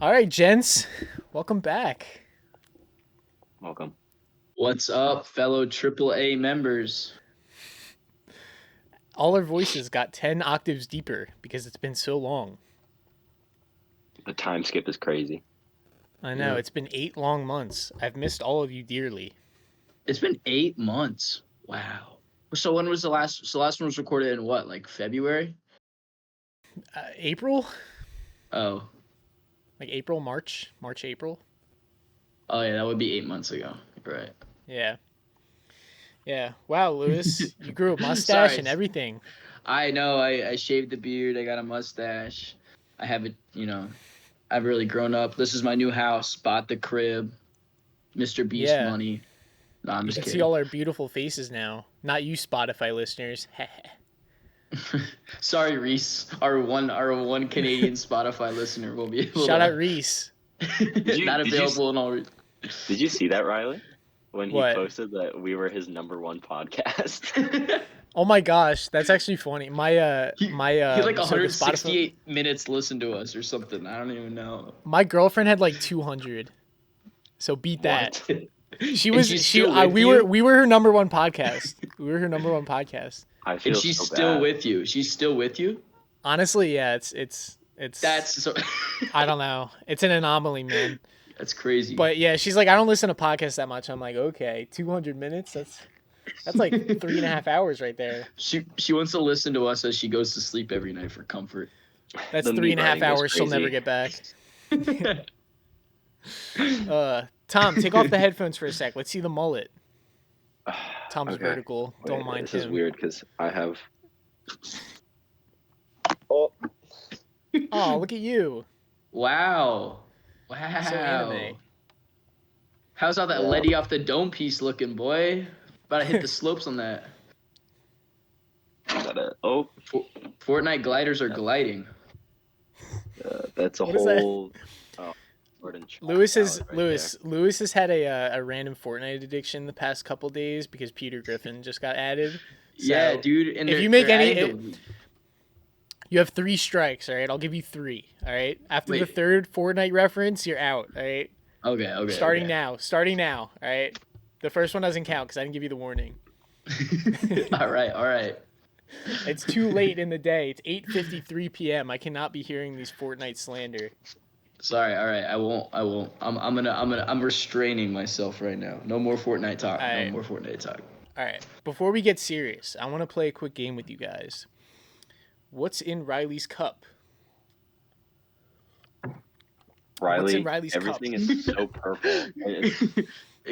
All right, gents, welcome back. Welcome. What's up, fellow AAA members? All our voices got 10 octaves deeper because it's been so long. The time skip is crazy. I know, Yeah. It's been 8 long months. I've missed all of you dearly. It's been 8 months. Wow. So when was the last? So last one was recorded in what, like February? April? Oh, Like April, March, April? oh yeah, that would be 8 months ago. Right. Yeah. Yeah. Wow, Lewis, you grew a mustache Sorry. and everything. I know. I shaved the beard. I got a mustache. I have it. I've really grown up. This is my new house. Bought the crib. Mr. Beast Yeah. money. No, I'm You just can kidding. see all our beautiful faces now. Not you, Spotify listeners. Sorry, Reese. Our one Canadian Spotify listener will be able Shout to. out Reese. Not available in all. Did you see that, Riley? When he What? posted that we were his #1 podcast. Oh my gosh, that's actually funny. He had like so the Spotify, 168 minutes listened to us or something. I don't even know. my girlfriend had like 200. So beat that. What? She And was she's she still with we you? were her #1 podcast. We were her #1 podcast. I feel And she's so still bad. with you. She's still with you. Honestly, yeah, it's That's so. I don't know. It's an anomaly, man. That's crazy. But yeah, she's like, I don't listen to podcasts that much. I'm like, okay, 200 minutes. That's like 3.5 hours right there. she wants to listen to us as she goes to sleep every night for comfort. That's The 3.5 meat hours writing she'll goes never crazy. get back. Tom, take off the headphones for a sec. Let's see the mullet. Tom's Okay. vertical. Don't Wait, mind this is him. weird because I have. Oh, look at you. Wow. So anime. How's all that Yeah. Letty off the dome piece looking, boy? About to hit the slopes on that. Oh, Fortnite gliders are gliding. that's a What is that? whole. Oh, Jordan Chalk Lewis ballot right Lewis has had a random Fortnite addiction the past couple days because Peter Griffin just got added. So, Yeah, dude. And if they're- you make they're any- adding the- You have 3 strikes, all right? I'll give you 3, all right? After the Wait. 3rd Fortnite reference, you're out, all right? Okay. Starting now, all right? The first one doesn't count because I didn't give you the warning. all right. It's too late in the day. It's 8:53 p.m. I cannot be hearing these Fortnite slander. Sorry. All right. I won't. I'm restraining myself right now. No more Fortnite talk. All right. No more Fortnite talk. All right, before we get serious, I want to play a quick game with you guys. What's in Riley's cup? Riley, What's in Riley's everything cup? is so purple. It's-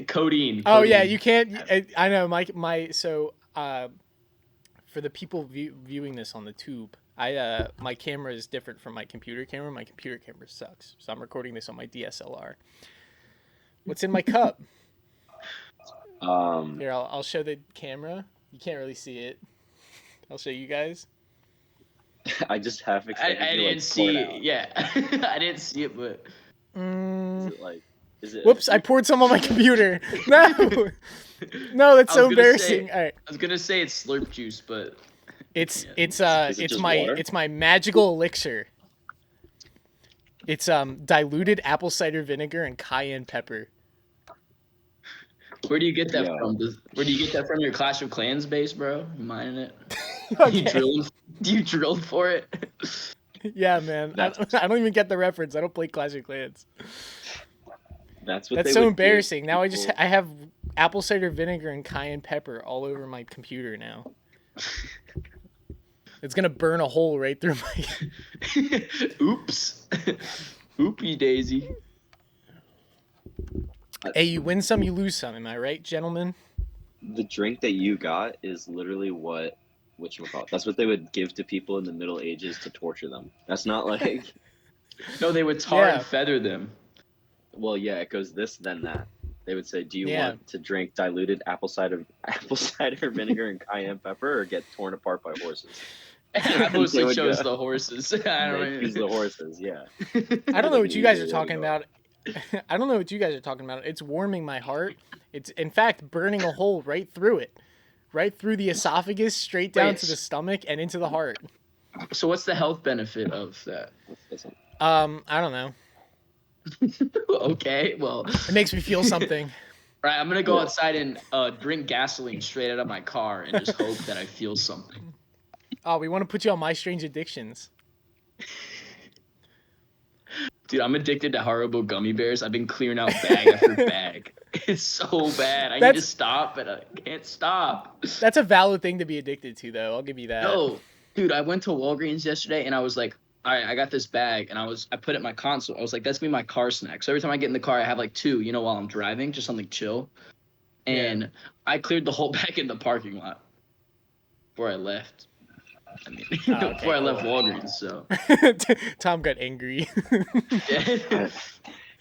Codeine. Oh yeah, codeine. you can't. I know for the people viewing this on the tube, my camera is different from my computer camera. My computer camera sucks, so I'm recording this on my DSLR. What's in my cup? Here, I'll show the camera. You can't really see it. I'll show you guys. I just half expected I you to, didn't like, see pour it it. out. Yeah, I didn't see it, but Is it like? Is it? Whoops! I poured some on my computer. No, no, that's I so was gonna embarrassing. say- All right. I was gonna say it's slurp juice, but It's Yeah. it's Is it it's just my water? it's my magical elixir. It's diluted apple cider vinegar and cayenne pepper. where do you get that Yeah. from? Where do you get that from? Your Clash of Clans base, bro? You mining it? Okay. You drilled for it? Yeah, man. I don't even get the reference. I don't play Clash of Clans. That's what. That's they so would embarrassing. give Now people- I have apple cider vinegar and cayenne pepper all over my computer now. It's gonna burn a hole right through my. Oops. Oopie daisy. Hey, you win some, you lose some. Am I right, gentlemen? The drink that you got is literally whatchamacallit. That's what they would give to people in the Middle Ages to torture them. That's not like, No, they would tar Yeah. and feather them. well, yeah, it goes this, then that. They would say, do you Yeah. want to drink diluted apple cider vinegar and cayenne pepper, or get torn apart by horses? I They mostly would chose go- the horses. I They don't choose the horses, yeah. I don't know what you guys are Easier way to talking go. about. I don't know what you guys are talking about. It's warming my heart. It's in fact burning a hole right through it. Right through the esophagus, straight down Wait. to the stomach and into the heart. So what's the health benefit of that? Listen, I don't know. Okay, well, It makes me feel something. right, I'm gonna go outside and drink gasoline straight out of my car and just hope that I feel something. Oh, we want to put you on My Strange Addictions. Dude, I'm addicted to Haribo gummy bears. I've been clearing out bag after bag. It's so bad. I need to stop, but I can't stop. That's a valid thing to be addicted to, though. I'll give you that. No, dude, I went to Walgreens yesterday and I was like, all right, I got this bag and I put it in my console. I was like, that's gonna be my car snack. So every time I get in the car, I have like two, while I'm driving, just something chill. And I cleared the whole bag in the parking lot before I left. I mean, before I left Walgreens, so. Tom got angry.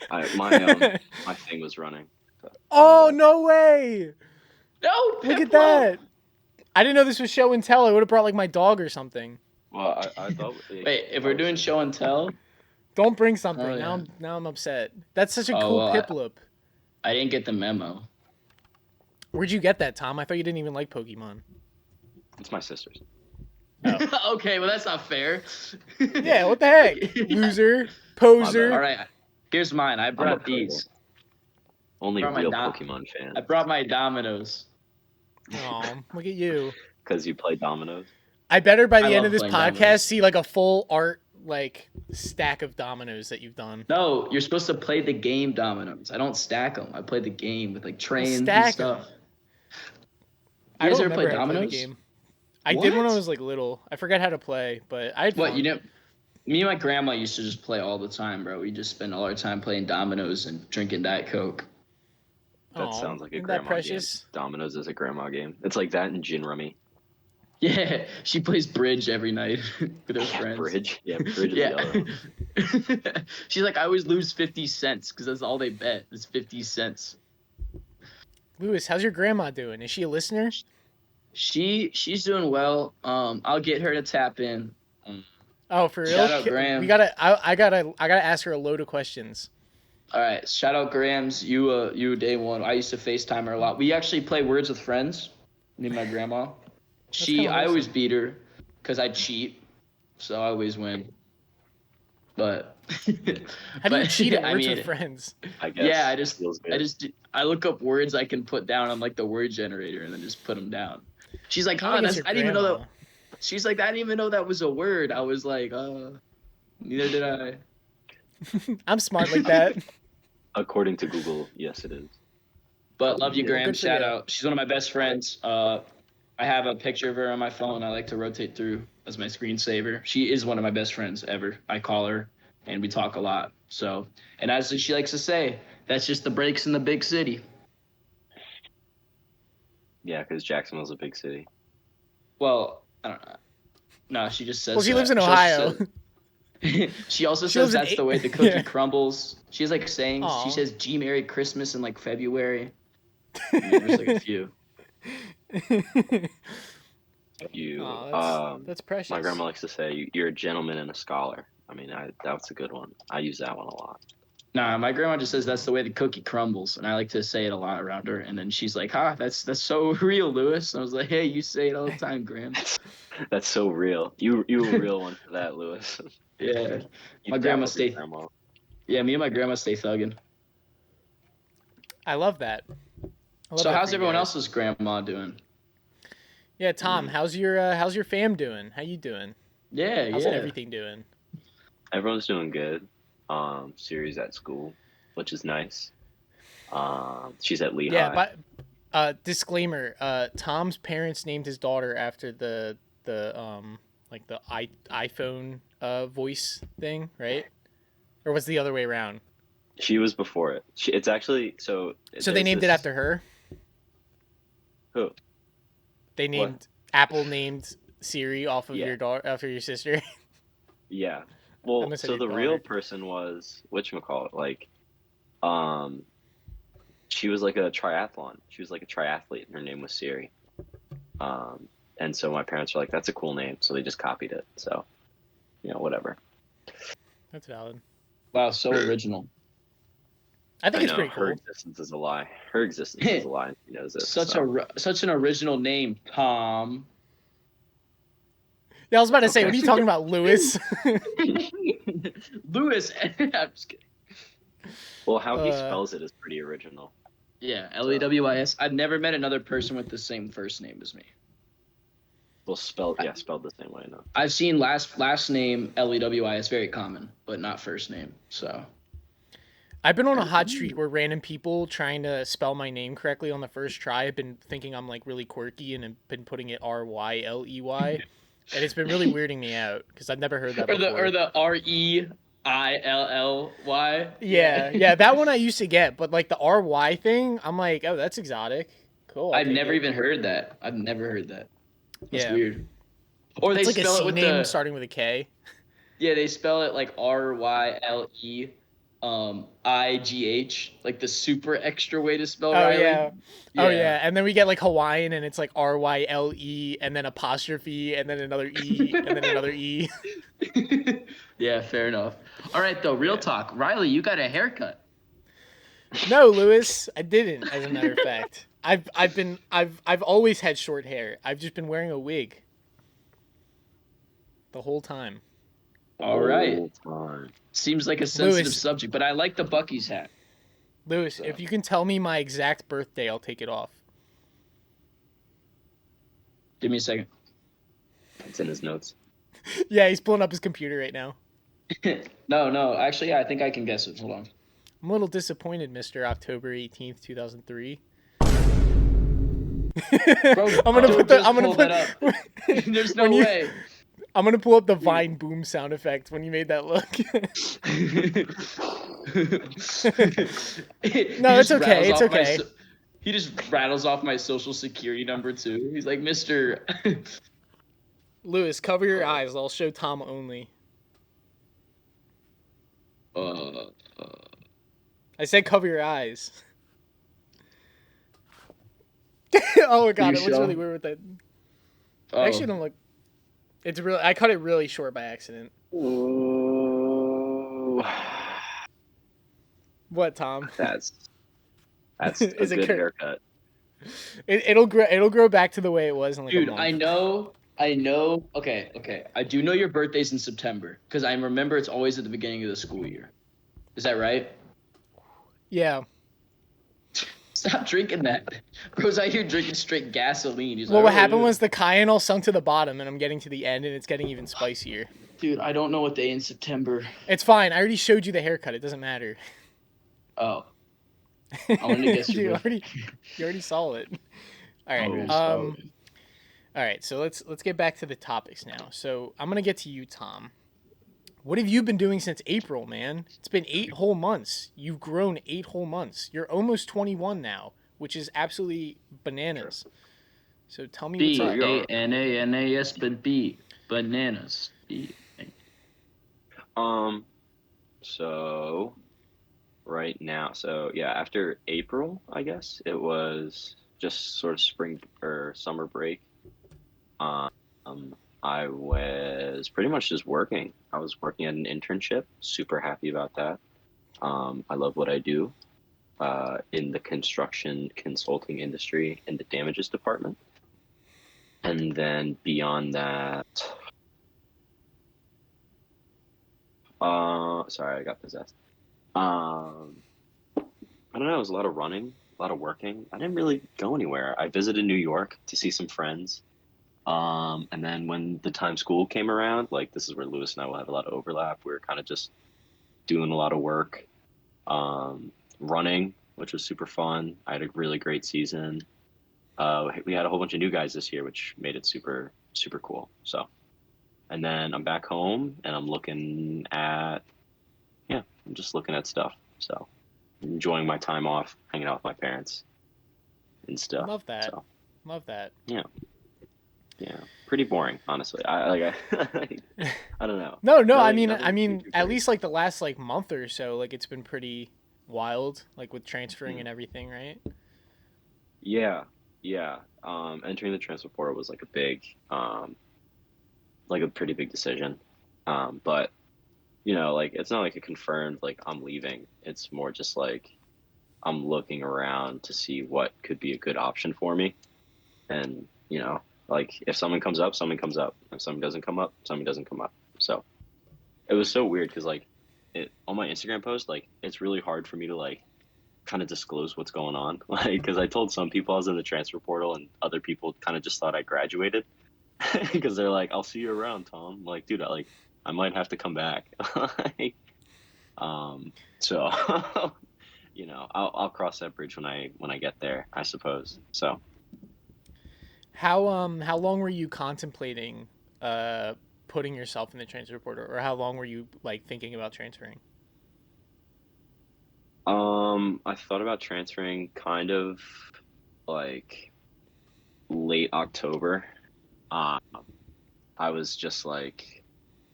My thing was running. Oh, no way! No, look at that! I didn't know this was show and tell. I would have brought like my dog or something. Well, I thought. Wait, if we're doing show and tell, don't bring something. Oh, yeah. Now I'm upset. That's such a cool Piplup. I didn't get the memo. Where'd you get that, Tom? I thought you didn't even like Pokemon. It's my sister's. Oh. Okay, well that's not fair. Yeah, what the heck, loser, poser. All right, here's mine. I brought these. Only real Pokemon fan. I brought my dominoes. Oh, look at you. Because you play dominoes. I better by the end of this podcast dominoes. see like a full art stack of dominoes that you've done. No, you're supposed to play the game dominoes. I don't stack them. I play the game with like trains and stuff. I guys don't ever play remember dominoes? The game. I did when I was like little. I forgot how to play, but I had fun. Me and my grandma used to just play all the time, bro. We just spend all our time playing dominoes and drinking Diet Coke. That sounds like a grandma game. Dominoes is a grandma game. It's like that and gin rummy. Yeah, she plays bridge every night with her friends. Bridge? Yeah, bridge is the other one. She's like, I always lose 50 cents because that's all they bet is 50 cents. Lewis, how's your grandma doing? Is she a listener? She's doing well. I'll get her to tap in. Oh, for real? Shout out Graham. I gotta ask her a load of questions. All right, shout out Grams. You day one. I used to FaceTime her a lot. We actually play Words with Friends. Me and my grandma. I always beat her because I cheat, so I always win. But how do you cheat at Words with Friends? I guess. Yeah, I look up words I can put down on like the word generator and then just put them down. She's like, I didn't even know that. She's like, I didn't even know that was a word. I was like, neither did I. I'm smart like that. According to Google, yes, it is. But love you, Graham. Shout out. She's one of my best friends. I have a picture of her on my phone. I like to rotate through as my screensaver. She is one of my best friends ever. I call her, and we talk a lot. So, and as she likes to say, that's just the breaks in the big city. Yeah, because Jacksonville's a big city. Well, I don't know. No, she just says. Well, she lives in Ohio. She also says that's the way the cookie crumbles. She has like sayings. Aww. She says "Gee, Merry Christmas" in like February. There's like a few. That's precious. My grandma likes to say, "You're a gentleman and a scholar." I mean, that's a good one. I use that one a lot. Nah, my grandma just says that's the way the cookie crumbles, and I like to say it a lot around her. And then she's like, that's so real, Lewis." And I was like, "Hey, you say it all the time, Graham." That's so real. You a real one for that, Lewis. Yeah, my grandma stay. Yeah, me and my grandma stay thugging. I love that. So how's everyone else's grandma doing? Yeah, Tom, how's your fam doing? How you doing? How's everything doing? Everyone's doing good. Siri's at school, which is nice. She's at Lehigh. Yeah, but disclaimer: Tom's parents named his daughter after the iPhone voice thing, right? Or was it the other way around? She was before it. It's actually so. So they named it after her. Who? They named Apple named Siri off of your daughter after your sister. Yeah. Well, so the real person was whatchamacallit, like, she was like a triathlon. She was like a triathlete, and her name was Siri. And so my parents were like, "That's a cool name," so they just copied it. So, whatever. That's valid. Wow, so original. I think it's pretty cool. Her existence is a lie. Her existence is a lie. She knows it. Such an original name, Tom. Yeah, I was about to say, what are you talking about, Lewis? Lewis. I'm just kidding. Well, how he Uh, spells it is pretty original. Yeah, Lews. I've never met another person with the same first name as me. Well, spelled the same way. No. I've seen last name Lews very common, but not first name. So I've been on a hot streak where random people trying to spell my name correctly on the first try have been thinking I'm like really quirky and have been putting it Ryley, and it's been really weirding me out because I've never heard that before. or the Reilly. Yeah, that one I used to get, but like the RY thing, I'm like, oh, that's exotic. Cool. I've never even heard that. I've never heard that. That's weird. Or they It's like spell a C it with name starting with a K. Yeah, they spell it like Ryle Igh, like the super extra way to spell Riley. Yeah. Oh yeah, and then we get like Hawaiian, and it's like Ryle, and then apostrophe, and then another E, and then another E. Yeah, fair enough. All right, though, real talk, Riley, you got a haircut. No, Lewis, I didn't. As a matter of fact, I've always had short hair. I've just been wearing a wig the whole time. All right. Seems like a sensitive Lewis, subject, but I like the Bucky's hat. Lewis, if you can tell me my exact birthday, I'll take it off. Give me a second. It's in his notes. Yeah, he's pulling up his computer right now. No. Actually, yeah, I think I can guess it. Hold on. I'm a little disappointed, Mr. October 18th, 2003. Bro, I'm gonna put that up. There's no way. I'm gonna pull up the Vine boom sound effect when you made that look. No, it's okay. It's okay. He just rattles off my social security number too. He's like, Mr. Lewis, cover your eyes. I'll show Tom only. I said cover your eyes. Oh my god, it looks really weird with that. Actually, don't look. It's really. I cut it really short by accident. Ooh. What, Tom? That's a good haircut. It'll grow back to the way it was in like Dude, a month. I know. Okay. I do know your birthday's in September because I remember it's always at the beginning of the school year. Is that right? Yeah. Stop drinking that. Bro's out here drinking straight gasoline. He's Well, what happened was the cayenne all sunk to the bottom, and I'm getting to the end, and it's getting even spicier. Dude, I don't know what day in September. It's fine. I already showed you the haircut. It doesn't matter. Oh. I wanted to guess you already saw it. All right. All right. So let's get back to the topics now. So I'm gonna get to you, Tom. What have you been doing since April, man? It's been 8 whole months. You've grown 8 whole months. You're almost 21 now, which is absolutely bananas. So tell me what's up. Bananas, but B. Bananas. So right now, after April, I guess it was just sort of spring or summer break. I was pretty much just working. I was working at an internship. Super happy about that. I love what I do in the construction consulting industry in the damages department. And then beyond that, sorry, I got possessed. I don't know. It was a lot of running, a lot of working. I didn't really go anywhere. I visited New York to see some friends. And then when the time school came around, like this is where Lewis and I will have a lot of overlap. We were kind of just doing a lot of work, running, which was super fun. I had a really great season. We had a whole bunch of new guys this year, which made it super, super cool. So, and then I'm back home and I'm just looking at stuff. So, enjoying my time off, hanging out with my parents and stuff. Love that. So, love that. Yeah. Yeah, pretty boring, honestly. I don't know. No. Really, I mean, at least like the last like month or so, like it's been pretty wild, like with transferring and everything, right? Yeah. Entering the transfer portal was like a big, like a pretty big decision. But like it's not like a confirmed like I'm leaving. It's more just like I'm looking around to see what could be a good option for me, and like if someone comes up, someone comes up. If someone doesn't come up, someone doesn't come up. So it was so weird because like on my Instagram post, like it's really hard for me to like kind of disclose what's going on, like because I told some people I was in the transfer portal, and other people kind of just thought I graduated because they're like, "I'll see you around, Tom." I'm like, dude, I might have to come back. Like, so I'll cross that bridge when I get there, I suppose. So How long were you contemplating uh putting yourself in the transfer portal, or how long were you like thinking about transferring? I thought about transferring kind of like late October. Um, I was just like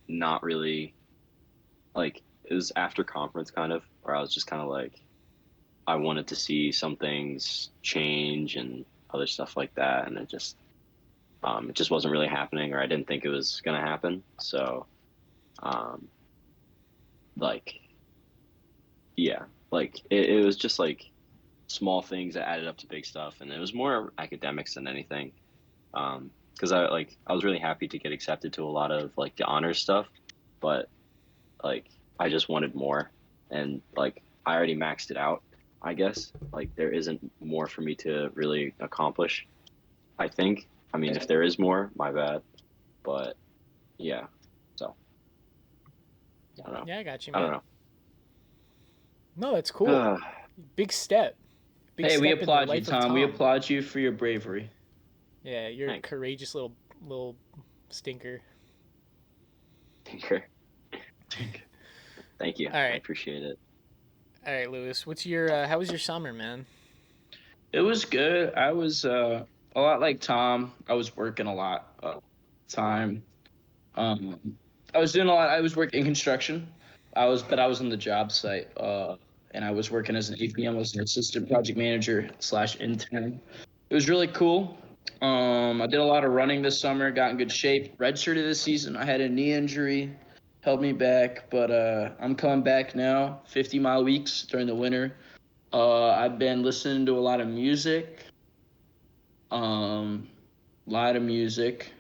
not really like it was after conference kind of where I was just kind of like I wanted to see some things change and other stuff like that, and it just wasn't really happening, or I didn't think it was gonna happen. So um, like yeah, like it was just like small things that added up to big stuff, and it was more academics than anything. Because I was really happy to get accepted to a lot of like the honors stuff, but like I just wanted more, and like I already maxed it out. I guess like there isn't more for me to really accomplish. I think. I mean, if there is more, my bad. But yeah, so I don't know. Yeah, I got you, I man. don't No, that's cool. know. Big step. Big Hey, we step in the applaud you, life of Tom. We Tom. applaud you for your bravery. Yeah, you're a Thanks, courageous little stinker. Tinker. Thank you. All I right. appreciate it. All right, Lewis. What's your how was your summer, man? It was good. I was a lot like Tom. I was working a lot time. Um, I was doing a lot. I was working in construction. But I was on the job site. And I was working as an APM, as an assistant project manager slash intern. It was really cool. I did a lot of running this summer. Got in good shape. Redshirted this season. I had a knee injury, held me back, but I'm coming back now. 50-mile weeks during the winter. I've been listening to a lot of music. Um, lot of music.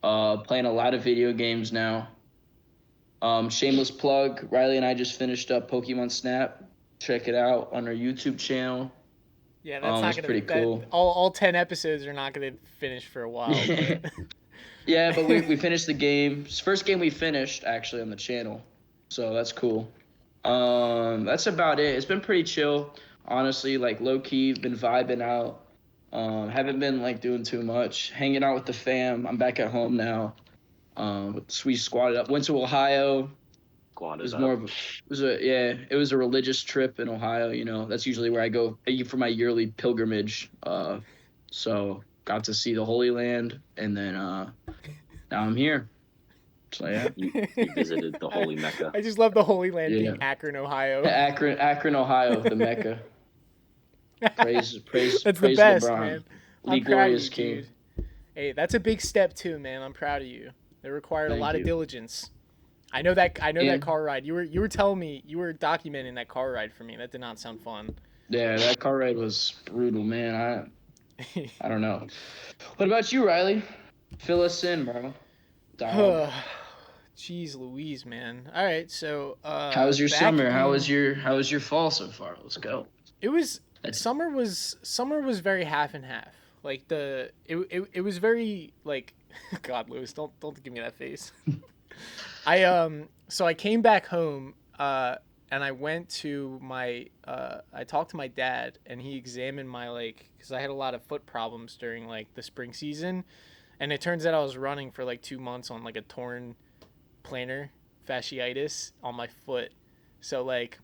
Playing a lot of video games now. Shameless plug. Riley and I just finished up Pokemon Snap. Check it out on our YouTube channel. Yeah, that's not It's gonna pretty that cool. all 10 episodes are not gonna finish for a while, but Yeah, but we finished the game. It's the first game we finished actually on the channel, so that's cool. That's about it. It's been pretty chill, honestly. Like low key, been vibing out. Haven't been like doing too much. Hanging out with the fam. I'm back at home now. We squatted up. Went to Ohio. It Squatted was more up. of a, it was a yeah. It was a religious trip in Ohio. You know, that's usually where I go for my yearly pilgrimage. So got to see the Holy Land, and then now I'm here. So yeah, You visited the I, holy Mecca. I just love the Holy Land yeah. being Akron, Ohio. Akron, Ohio, the Mecca. That's the Praise best, LeBron, man. I'm Lee proud of Glorious you, King. dude. Hey, that's a big step too, man. I'm proud of you. It required a Thank lot of you. diligence. I know that Yeah, car ride. You were telling me you were documenting that car ride for me. That did not sound fun. yeah, that car ride was brutal, man. I don't know. What about you, Riley? Fill us in, bro. Dog. Jeez Louise, man. All right, so How was your back summer? in How was your fall so far? Let's go. it was That's summer was very half and half. Like it was very like God, Lewis, don't give me that face. So I came back home and I went to my I talked to my dad and he examined my like cuz I had a lot of foot problems during like the spring season and it turns out I was running for like 2 months on like a torn plantar fasciitis on my foot. So like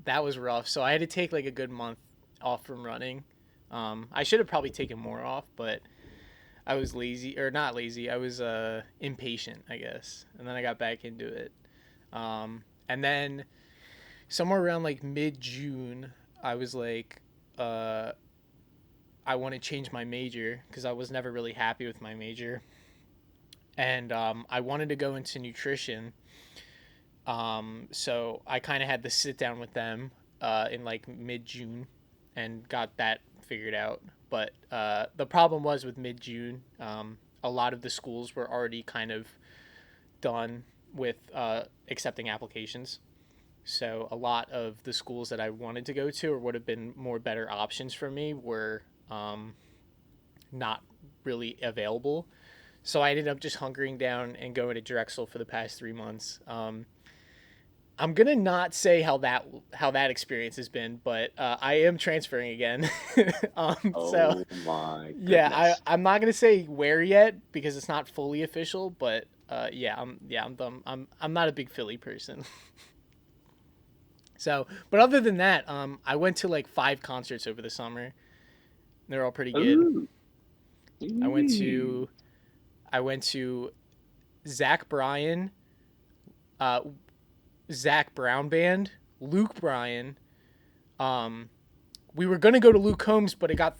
that was rough. So I had to take like a good month off from running. I should have probably taken more off, but I was lazy or not lazy. I was impatient, I guess. And then I got back into it. And then somewhere around like mid June, I was like, I want to change my major because I was never really happy with my major, and I wanted to go into nutrition. So I kind of had to sit down with them in like mid June and got that figured out. But the problem was with mid June, a lot of the schools were already kind of done with accepting applications. So a lot of the schools that I wanted to go to or would have been more better options for me were not really available. So I ended up just hunkering down and going to Drexel for the past 3 months. I'm gonna not say how that experience has been, but I am transferring again. So my goodness. yeah, I'm not gonna say where yet because it's not fully official, but I'm dumb. I'm not a big Philly person. So, but other than that, I went to like 5 concerts over the summer. They're all pretty good. Ooh. I went to Zach Bryan, Zach Brown Band, Luke Bryan. We were gonna go to Luke Combs, but it got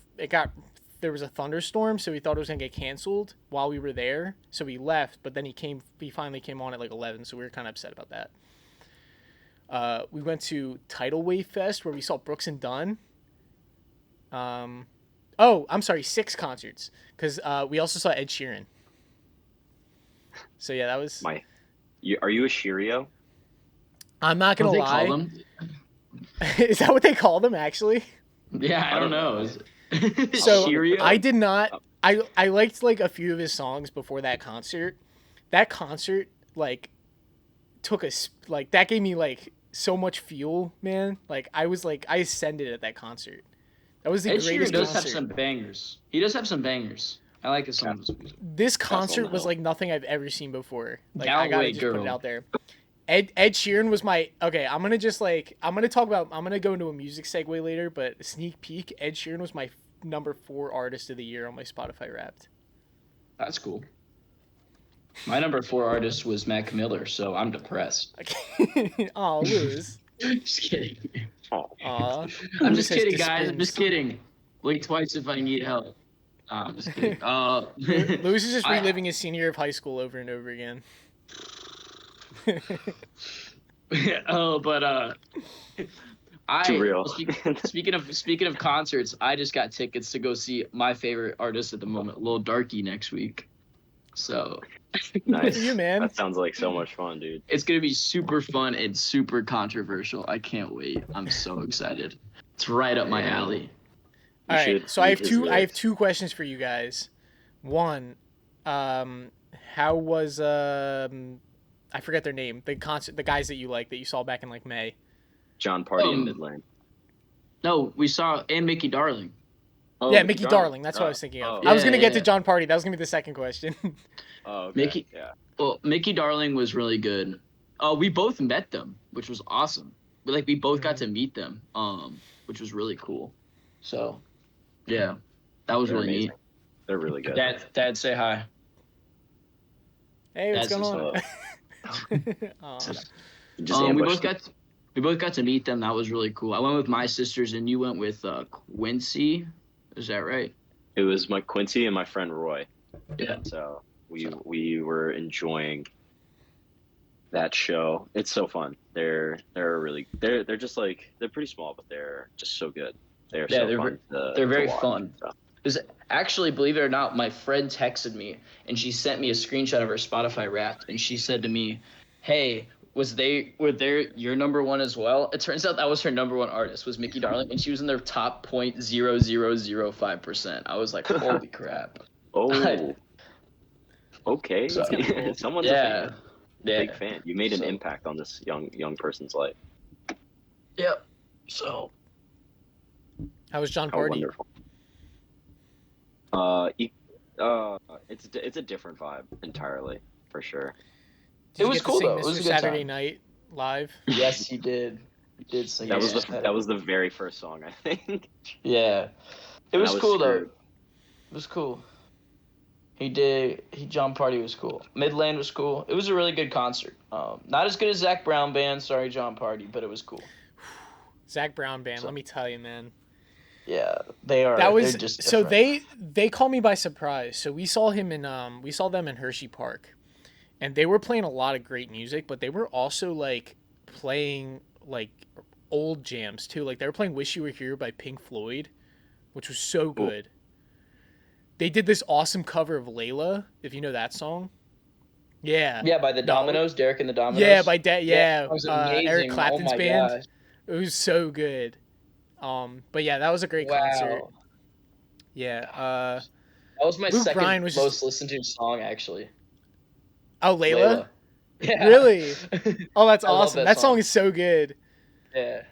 there was a thunderstorm, so we thought it was gonna get canceled while we were there. So we left, but then he finally came on at like 11, so we were kind of upset about that. We went to Tidal Wave Fest where we saw Brooks and Dunn. I'm sorry, 6 concerts because we also saw Ed Sheeran. So yeah, that was. Are you a Sheerio? I'm not gonna lie. Call them? Is that what they call them actually? Yeah, I don't know. So Sheerio? I did not. I liked like a few of his songs before that concert. That concert like took that gave me like so much fuel, man. Like I ascended at that concert. That was the Ed greatest Sheeran does concert. have some bangers. He does have some bangers. I like his songs. This concert was like nothing I've ever seen before. Like I gotta Galway just Girl. put it out there. Ed Sheeran was my okay. I'm gonna go into a music segue later, but sneak peek. Ed Sheeran was my number 4 artist of the year on my Spotify Wrapped. That's cool. My number 4 artist was Mac Miller, so I'm depressed. Oh, Luz. Just kidding. Aw. I'm just kidding, guys. I'm just kidding. Blink twice if I need help. I'm just kidding. Luz is just reliving his senior year of high school over and over again. Too real. Speaking of concerts, I just got tickets to go see my favorite artist at the moment, Lil Darky, next week. So nice. For you, man. That sounds like so much fun, dude. It's gonna be super fun and super controversial. I can't wait. I'm so excited. It's right up my alley. All right, so I have two questions for you guys. One, how was I forget their name, the guys that you like that you saw back in like May. John Party in Midland. No, we saw and Mickey Darling. Oh, yeah, Mickey Darling. That's what I was thinking of. Oh. I was gonna get to John Party. That was gonna be the second question. Oh, okay. Mickey Darling was really good. We both met them, which was awesome. We both got to meet them, which was really cool. So, yeah, that was really neat. They're really good. Dad, say hi. Hey, what's going on? We both got to meet them. That was really cool. I went with my sisters, and you went with Quincy. Is that right? It was my Quincy and my friend Roy. Yeah. So we were enjoying that show. It's so fun. They're just like they're pretty small, but they're just so good. They're fun. They're very fun. Because actually, believe it or not, my friend texted me and she sent me a screenshot of her Spotify Wrapped, and she said to me, "Hey, were they your number one as well?" It turns out that was her number 1 artist, was Mickey Darling, and she was in their top 0.0005%. I was like, holy crap. Oh. Okay. So, someone's a fan. Big fan. You made an impact on this young person's life. Yep. So. How was John Party? Wonderful. It's a different vibe entirely, for sure. Did it was cool though. It was a good Saturday time. Night Live. Yes, he did. He did sing. That was the very first song, I think. Yeah, it was cool though. It was cool. John Party was cool. Midland was cool. It was a really good concert. Not as good as Zach Brown Band. Sorry, John Party, but it was cool. Zach Brown Band. Let me tell you, man. Yeah, they are. That was they're just so different. they called me by surprise. So we saw them in Hershey Park, and they were playing a lot of great music, but they were also like playing like old jams too. Like they were playing "Wish You Were Here" by Pink Floyd, which was so good. They did this awesome cover of Layla, if you know that song. Yeah. Yeah, by the No. Dominoes, Derek and the Dominoes. Yeah, by yeah. That was Eric amazing. Oh Clapton's my band. god. It was so good. But yeah, that was a great concert. Wow. Yeah. That was my Luke second Bryan was just most listened to song, actually. oh Layla. Layla. Yeah. Really? Oh, that's I love awesome. That song is so good. Yeah.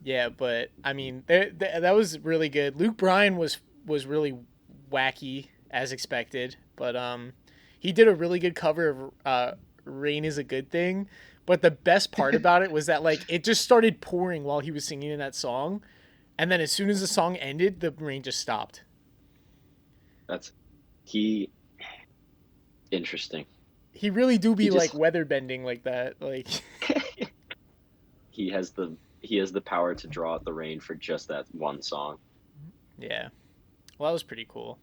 Yeah, but I mean, that was really good. Luke Bryan was really wacky as expected, but he did a really good cover of "Rain Is a Good Thing." But the best part about it was that like it just started pouring while he was singing in that song, and then as soon as the song ended, the rain just stopped. That's interesting. He really do be He like just weather bending like that, like. he has the power to draw out the rain for just that one song. Yeah, well, that was pretty cool.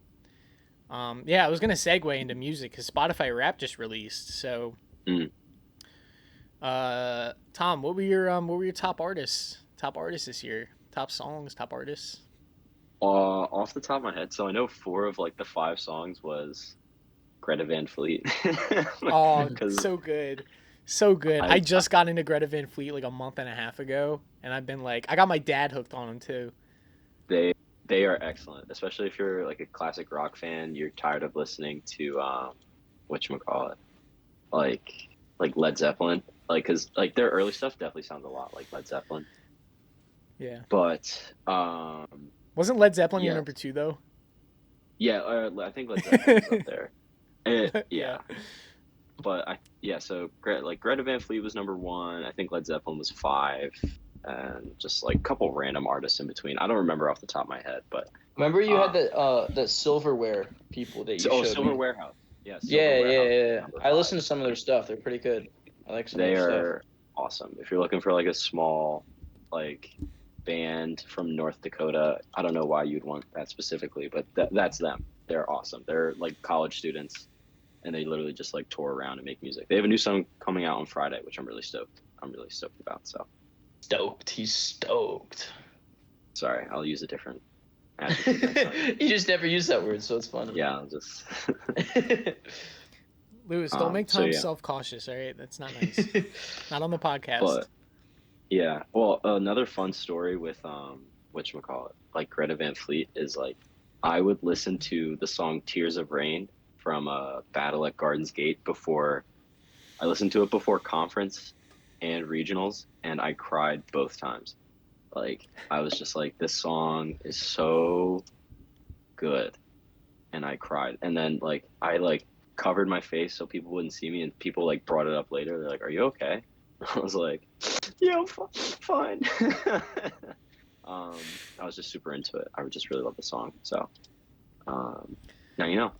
Yeah, I was gonna segue into music because Spotify Rap just released. So, Mm. Tom, what were your top artists? Top artists this year? Top songs? Top artists? Off the top of my head, so I know 4 of like the 5 songs was Greta Van Fleet. Oh, Because so good, so good. I I just got into Greta Van Fleet like a month and a half ago, and I've been like, I got my dad hooked on them too. they they are excellent, especially if you're like a classic rock fan. You're tired of listening to whatchamacallit, like Led Zeppelin, like because like their early stuff definitely sounds a lot like Led Zeppelin, Yeah, but wasn't Led Zeppelin your yeah, number two though? yeah, I think Led Zeppelin was up there. Yeah, Yeah, but so Greta Van Fleet was number 1. I think Led Zeppelin was 5, and just like a couple random artists in between. I don't remember off the top of my head, but Remember you had uh, the silverware people that you oh, showed Silver me? Warehouse. Yeah, Silver Yeah, yeah, Warehouse yeah. number I 5. listened to some of their stuff. They're pretty good. I like some of They their stuff. are awesome. If you're looking for like a small like band from North Dakota, I don't know why you'd want that specifically, but that's them. They're awesome. They're like college students, and they literally just like tour around and make music. They have a new song coming out on Friday, which I'm really stoked. I'm really stoked about. So Stoked. He's stoked. sorry, I'll use a different adjective next time. You just never use that word, so it's funny. Yeah, I'll just Lewis, don't make so Tom yeah. self-cautious. All right, that's not nice. Not on the podcast. But yeah, well, another fun story with whatchamacallit, like Greta Van Fleet is like I would listen to the song Tears of Rain from Battle at Gardens Gate before I listened to it before conference and regionals, and I cried both times. Like I was just like, this song is so good, and I cried. And then like I like covered my face so people wouldn't see me, and people like brought it up later. They're like, "Are you okay?" I was like, "Yeah, I'm fine." I was just super into it. I would just really love the song. So now you know.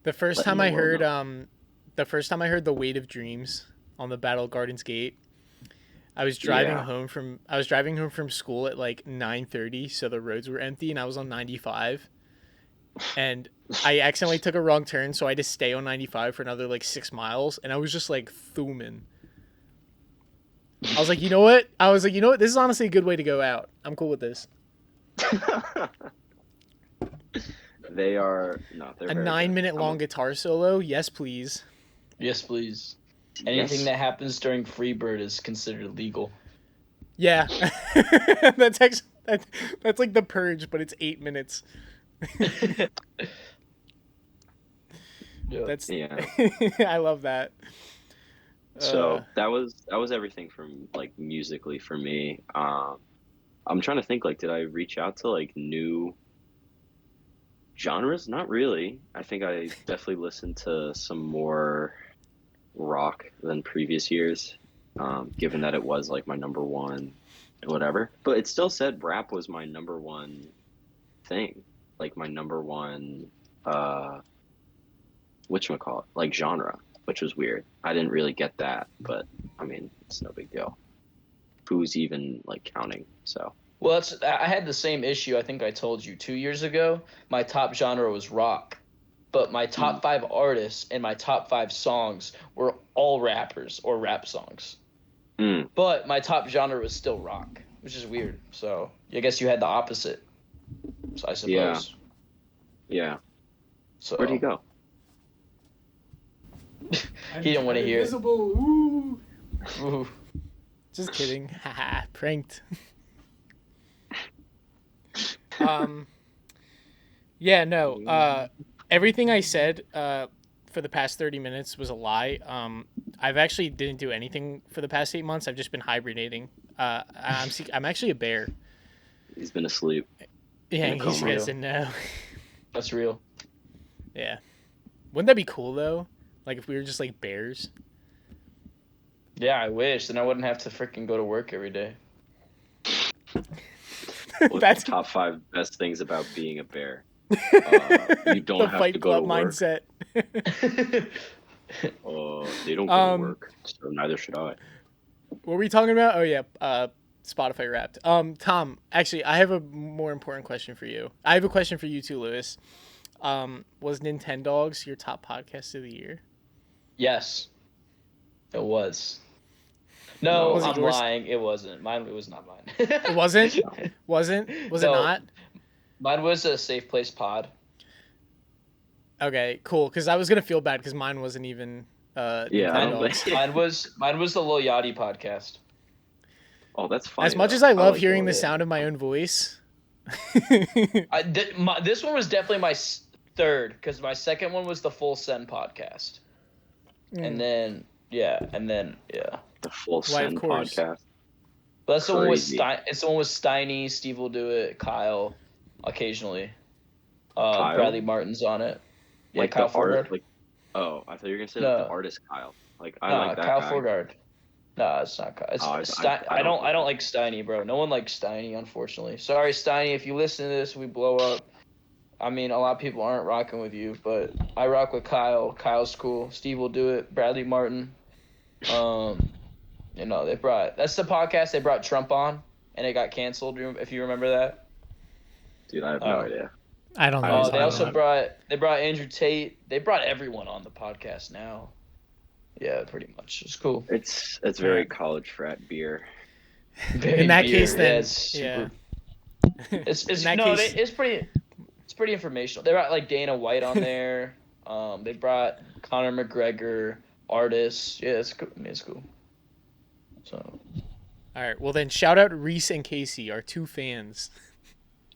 The first Letting time the I world heard know. The Weight of Dreams on the Battle Gardens Gate, I was driving Yeah. home from school at like 9:30, so the roads were empty and I was on 95. And I accidentally took a wrong turn, so I had to stay on 95 for another like 6 miles, and I was just like thumbing. I was like, you know what? This is honestly a good way to go out. I'm cool with this. They're A very 9-minute good. long guitar solo, yes please. Yes, please. Anything Yes. that happens during Freebird is considered legal. Yeah, that's that's like The Purge, but it's 8 minutes. Yeah. That's Yeah. I love that. So that was everything from like musically for me. I'm trying to think, like, did I reach out to like new genres? Not really. I think I definitely listened to some more rock than previous years, given that it was like my number one and whatever. But it still said rap was my number one thing, like my number one whatchamacallit, like genre, which was weird. I didn't really get that, but I mean, it's no big deal. Who's even like counting? So Well, I had the same issue. I think I told you 2 years ago. My top genre was rock, but my top 5 artists and my top 5 songs were all rappers or rap songs. mm, But my top genre was still rock, which is weird. So I guess you had the opposite. So I yeah, suppose. yeah. So Where'd he go? He didn't want to hear it. Ooh. Ooh. Just kidding. Haha, pranked. Yeah, no. Everything I said for the past 30 minutes was a lie. I've actually didn't do anything for the past 8 months. I've just been hibernating. I'm actually a bear. He's been asleep. Yeah, In a in case you coma. guys didn't know. That's real. Yeah. Wouldn't that be cool though? Like if we were just like bears. Yeah, I wish. Then I wouldn't have to freaking go to work every day. What's That's the top 5 best things about being a bear? You the don't have Fight to go to Club work. mindset. They don't go to work, so neither should I. What were we talking about? Oh yeah, Spotify Wrapped. Tom, actually, I have a more important question for you. I have a question for you too, Lewis. Was Nintendawgs your top podcast of the year? Yes, it was. No, Was it I'm yours? lying. It wasn't. It was not mine. It wasn't? Wasn't? Was it No. not? Mine was a Safe Place Pod. Okay, cool. Because I was gonna feel bad because mine wasn't even Yeah, I don't Nintendawgs. think. Mine was the Lil Yachty podcast. Oh, that's funny. As much though. as I love like hearing that. the sound of my own voice. This one was definitely my third because my second one was the Full Send podcast, and then yeah. The Full Why, of Send course. podcast. But that's the one with Crazy. It's the one with Steiny. Steve will do it. Kyle, occasionally. Kyle? Bradley Martin's on it. Yeah, Like Kyle the art, Forgard. like I thought you were gonna say No. like the artist Kyle. Like I Nah, like that Kyle guy. Forgard. No, it's not Kyle. It's I don't I don't like Steiny, bro. No one likes Steiny, unfortunately. Sorry, Steiny, if you listen to this, we blow up. I mean, a lot of people aren't rocking with you, but I rock with Kyle. Kyle's cool. Steve will do it. Bradley Martin. That's the podcast they brought Trump on, and it got canceled. If you remember that. Dude, I have no idea. I don't know. They also brought Andrew Tate. They brought everyone on the podcast now. Yeah, pretty much. It's cool. It's very college frat beer. In that case, then yeah. It's pretty informational. They brought like Dana White on there. They brought Conor McGregor, artists. Yeah, it's cool. I mean, it's cool. So. All right. Well, then shout out Reese and Casey, our two fans.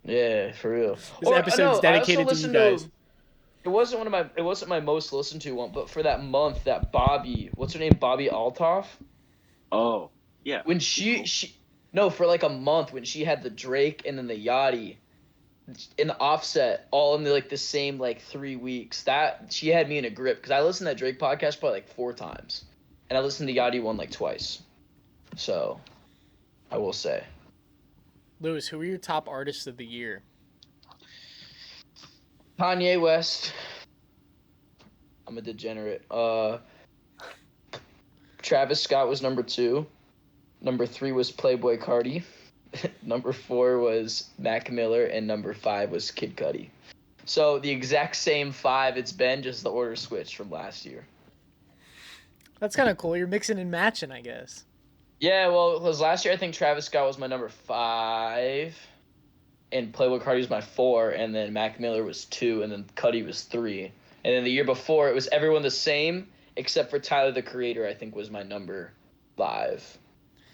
Yeah, for real. This episode's dedicated to you guys. It wasn't my most listened to one, but for that month, that Bobby, what's her name, Bobby Altoff? Oh, yeah. When for like a month when she had the Drake and then the Yachty, in the Offset, all in the same 3 weeks. That she had me in a grip because I listened to that Drake podcast probably 4 times, and I listened to Yachty one twice. So, I will say. Lewis, who are your top artists of the year? Kanye West. I'm a degenerate. Travis Scott was number 2. Number 3 was Playboi Carti. Number 4 was Mac Miller, and number 5 was Kid Cudi. So the exact same 5 it's been, just the order switched from last year. That's kind of cool. You're mixing and matching, I guess. Yeah, well, because last year I think Travis Scott was my number 5, and Playboi Carti was my 4, and then Mac Miller was 2, and then Cudi was 3. And then the year before, it was everyone the same, except for Tyler, the Creator, I think was my number 5.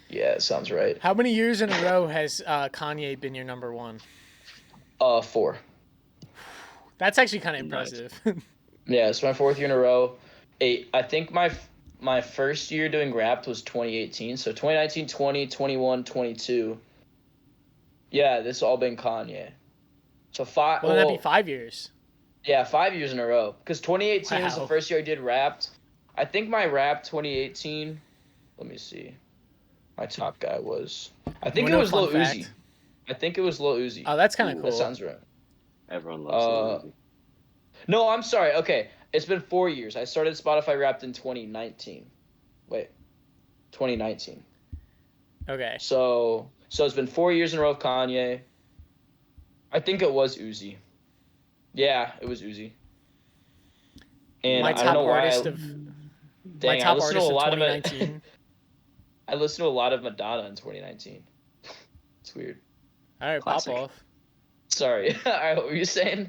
Yeah, it sounds right. How many years in a row has Kanye been your number 1? 4. That's actually kind of impressive. Yeah, it's my 4th year in a row. 8. I think my first year doing Wrapped was 2018. So 2019, 20, 21, 22. Yeah, this has all been Kanye. So 5. Well, that'd be 5 years. Yeah, 5 years in a row. Because 2018 was the Wow. first year I did Wrapped. I think my Wrapped 2018. Let me see. My top guy was. I think it was Lil Uzi. I think it was Lil Uzi. Oh, that's kind of cool. That sounds right. Everyone loves Lil Uzi. No, I'm sorry. Okay, it's been 4 years. I started Spotify Wrapped in 2019. Wait, 2019. Okay. So it's been 4 years in a row of Kanye. I think it was Uzi. Yeah, it was Uzi. And my I don't top know why. artist of Dang, my top I listened to artist a of lot 2019. I listened to a lot of Madonna in 2019. It's weird. All right, Classic. pop off. Sorry. All right, what were you saying?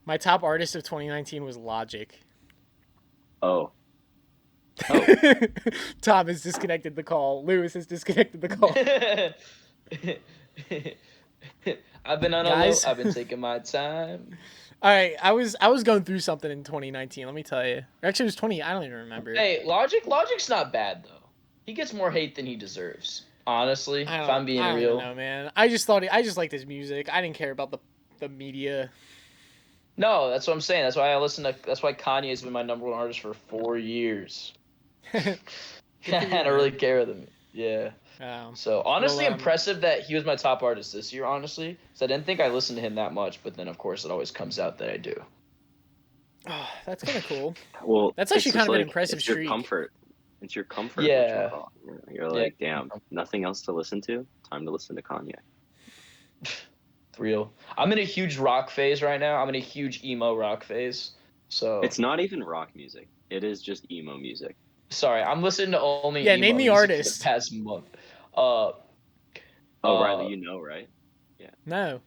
My top artist of 2019 was Logic. Oh, Oh. Tom has disconnected the call. Lewis has disconnected the call. I've been on Guys? a low. I've been taking my time. All right, I was going through something in 2019. Let me tell you. Actually, it was 20. I don't even remember. Hey, Logic's not bad though. He gets more hate than he deserves. Honestly, if I'm being I don't real. even know, man. I just liked his music. I didn't care about the media. No, that's what I'm saying. That's why That's why Kanye has been my number one artist for 4 years. I don't really care with him. Yeah. So honestly, impressive that he was my top artist this year. Honestly, because I didn't think I listened to him that much, but then of course it always comes out that I do. Oh, that's kind of cool. Well, that's actually kind of an impressive it's streak. Your comfort. It's your comfort. Yeah. You're like, damn, nothing else to listen to. Time to listen to Kanye. Real. I'm in a huge rock phase right now. I'm in a huge emo rock phase. So it's not even rock music. It is just emo music. Sorry, I'm listening to only emo name the music artist. for the past month. Riley, you know, right? Yeah. No.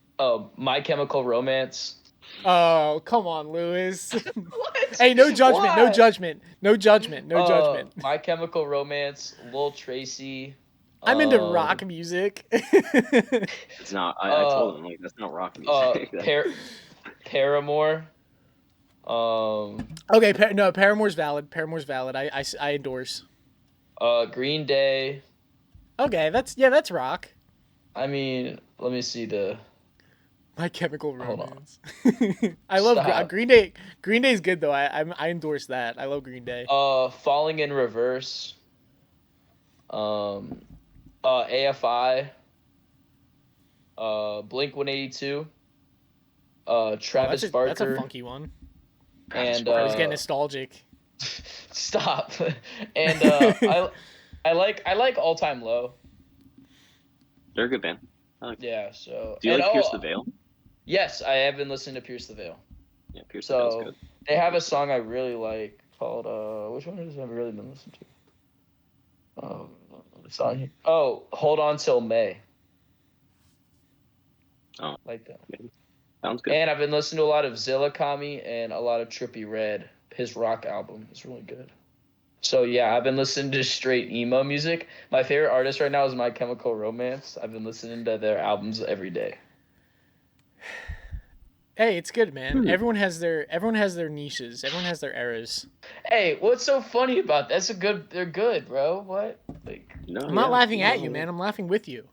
My Chemical Romance. Oh, come on, Lewis. What? Hey, no judgment, Why? no judgment. No judgment, no judgment. My Chemical Romance, Lil Tracy. I'm into rock music. It's not. I told him, like, that's not rock music. Paramore. Okay, Paramore's valid. Paramore's valid. I endorse. Green Day. Okay, that's rock. I mean, let me see the My Chemical Romance. I love Green Day. Green Day's good though. I endorse that. I love Green Day. Falling in Reverse. AFI. Blink 182. Travis Barker. That's a funky one. And I was getting nostalgic. Stop. And I like All Time Low. They're a good band. Yeah. So. Do you like Pierce the Veil? Yes, I have been listening to Pierce the Veil. Yeah, Pierce the Veil's good. They have a song I really like called which one has I really been listening to? It's on here. Oh, Hold On Till May. Oh, like that. Maybe. Sounds good. And I've been listening to a lot of Zillakami and a lot of Trippie Redd. His rock album is really good. So yeah, I've been listening to straight emo music. My favorite artist right now is My Chemical Romance. I've been listening to their albums every day. Hey, it's good, man. Everyone has their niches. Everyone has their eras. Hey, what's so funny about that? They're good, bro. What? I'm not laughing at you, man. I'm laughing with you.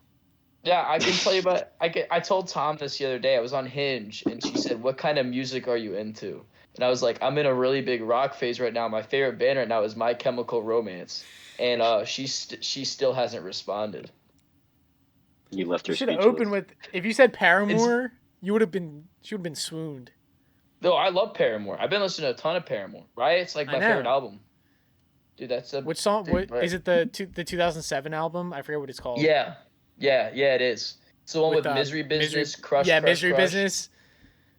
Yeah, I can tell you about. I told Tom this the other day. I was on Hinge, and she said, "What kind of music are you into?" And I was like, "I'm in a really big rock phase right now. My favorite band right now is My Chemical Romance," and she still hasn't responded. You left her. You should have opened with. If you said Paramore, she would have been swooned. No, I love Paramore. I've been listening to a ton of Paramore. Riot's like my favorite album. Dude, that's a. Which song? Is it the 2007 album? I forget what it's called. Yeah, it is. It's the one with Misery Business, Crush. Yeah, Misery Business.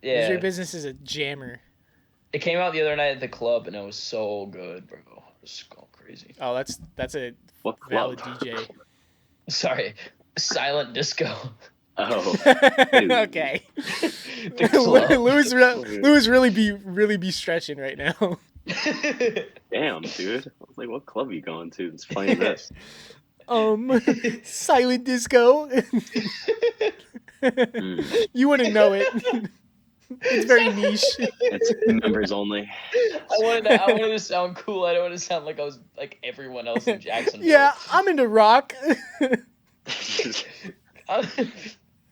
Yeah, Misery Business is a jammer. It came out the other night at the club, and it was so good, bro. It was going crazy. Oh, that's a valid DJ. Sorry, Silent Disco. Oh. Okay. Lewis really be stretching right now. Damn, dude. I was like, what club are you going to that's playing this? Silent Disco. You wouldn't know it. It's very niche. It's members only. I wanted to sound cool. I don't want to sound like I was like everyone else in Jacksonville. Yeah, I'm into rock.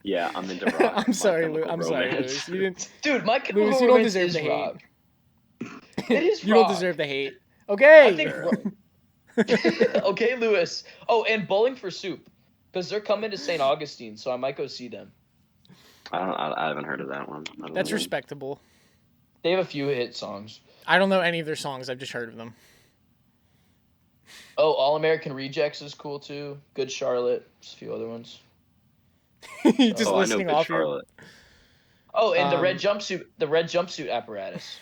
Yeah, I'm into rock. I'm sorry, Lewis. You didn't. Dude, Lewis, you don't deserve the rock. hate. It is You rock. don't deserve the hate. Okay. I think. Okay, Lewis. Oh, and Bowling for Soup, because they're coming to St. Augustine, so I might go see them. I haven't heard of that one. That's respectable. They have a few hit songs. I don't know any of their songs. I've just heard of them. Oh, All American Rejects is cool too. Good Charlotte. Just a few other ones. Just listing off Charlotte. Oh, and the red jumpsuit apparatus.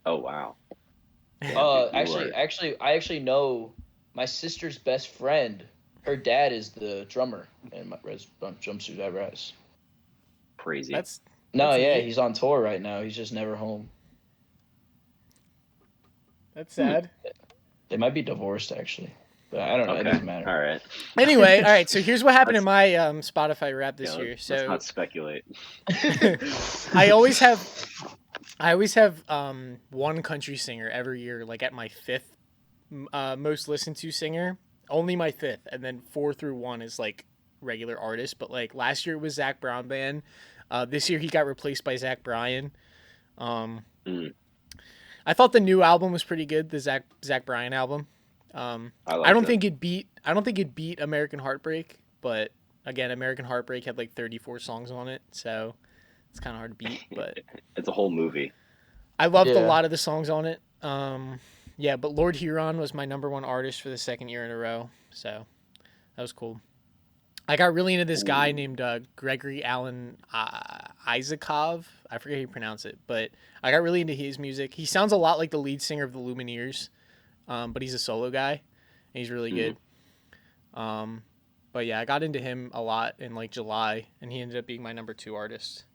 Oh wow. Yeah, I actually know my sister's best friend. Her dad is the drummer in my red jumpsuit apparatus. Crazy. That's neat. He's on tour right now. He's just never home. That's sad. They might be divorced actually, but I don't know. It Okay. doesn't matter. All right. Anyway, all right. So here's what happened in my Spotify rap this year. Let's So not speculate. I always have one country singer every year, like at my fifth most listened to singer. Only my fifth, and then 4 through 1 is like regular artists. But like last year it was Zach Brown Band. This year he got replaced by Zach Bryan. I thought the new album was pretty good, the Zach Bryan album. I don't think it beat American Heartbreak, but again, American Heartbreak had like 34 songs on it, so it's kind of hard to beat. But it's a whole movie. I loved a lot of the songs on it. Yeah, but Lord Huron was my number 1 artist for the second year in a row, so that was cool. I got really into this guy named Gregory Alan Isakov. I forget how you pronounce it, but I got really into his music. He sounds a lot like the lead singer of the Lumineers, but he's a solo guy, and he's really good. But yeah, I got into him a lot in like July, and he ended up being my number 2 artist.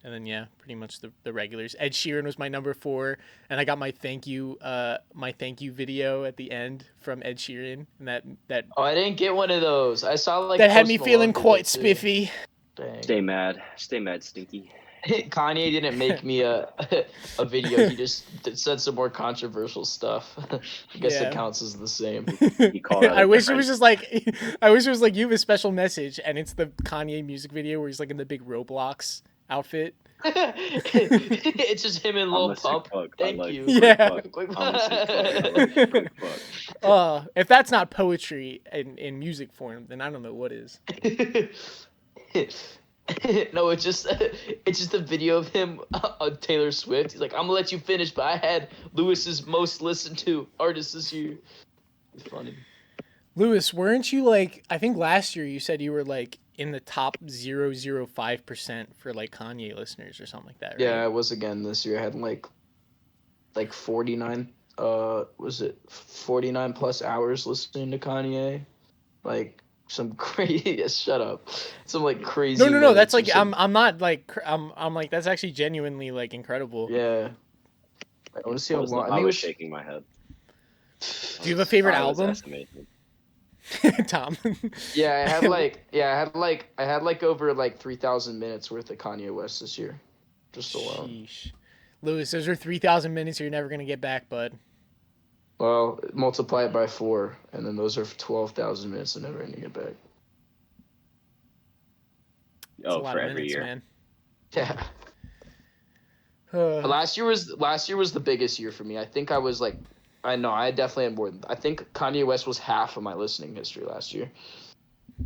And then yeah, pretty much the regulars. Ed Sheeran was my number 4, and I got my thank you video at the end from Ed Sheeran, and that. Oh, I didn't get one of those. I saw like that had me feeling quite spiffy. Dang. Stay mad, Stinky. Kanye didn't make me a video. He just said some more controversial stuff. I guess it counts as the same. He called I wish it was just like, you have a special message, and it's the Kanye music video where he's like in the big Roblox outfit. It's just him and Lil Pump. Thank you. Yeah. If that's not poetry in music form, then I don't know what is. No, it's just a video of him on Taylor Swift. He's like, I'm gonna let you finish, but I had Lewis's most listened to artist this year. It's funny. Lewis, weren't you like? I think last year you said you were like in the top 0.05% for like Kanye listeners or something like that, right? Yeah, I was again this year. I had like 49. Was it 49 plus hours listening to Kanye? Like some crazy. Shut up. Some like crazy. No. That's like I'm not like I'm like that's actually genuinely like incredible. Yeah. I want to see how long. I was shaking my head. Do you have a favorite album? Tom. Yeah, I had like over like 3,000 minutes worth of Kanye West this year, just alone. Sheesh. Lewis, those are 3,000 minutes you're never gonna get back, bud. Well, multiply it by 4, and then those are 12,000 minutes I'm never gonna get back. Oh, for every year, man. Yeah. Last year was the biggest year for me. I think I was like. I know, I definitely had more than... I think Kanye West was half of my listening history last year.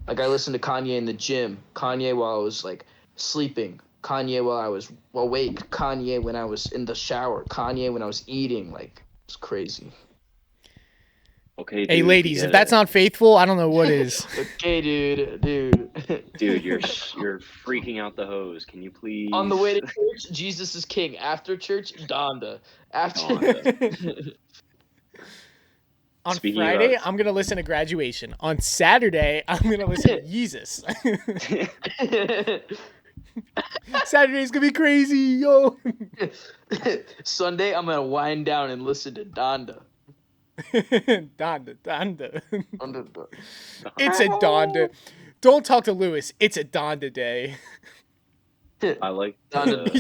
Like, I listened to Kanye in the gym, Kanye while I was, like, sleeping, Kanye while I was awake, Kanye when I was in the shower, Kanye when I was eating. Like, it's crazy. Okay, dude, hey, ladies, if that's not faithful, I don't know what is. Okay, dude. Dude, you're freaking out the hose. Can you please... On the way to church, Jesus is king. After church, Donda. After... On Friday, I'm going to listen to Graduation. On Saturday, I'm going to listen to Jesus. Saturday's going to be crazy, yo. Sunday, I'm going to wind down and listen to Donda. Donda. It's a Donda. Don't talk to Lewis. It's a Donda day. I like Donda.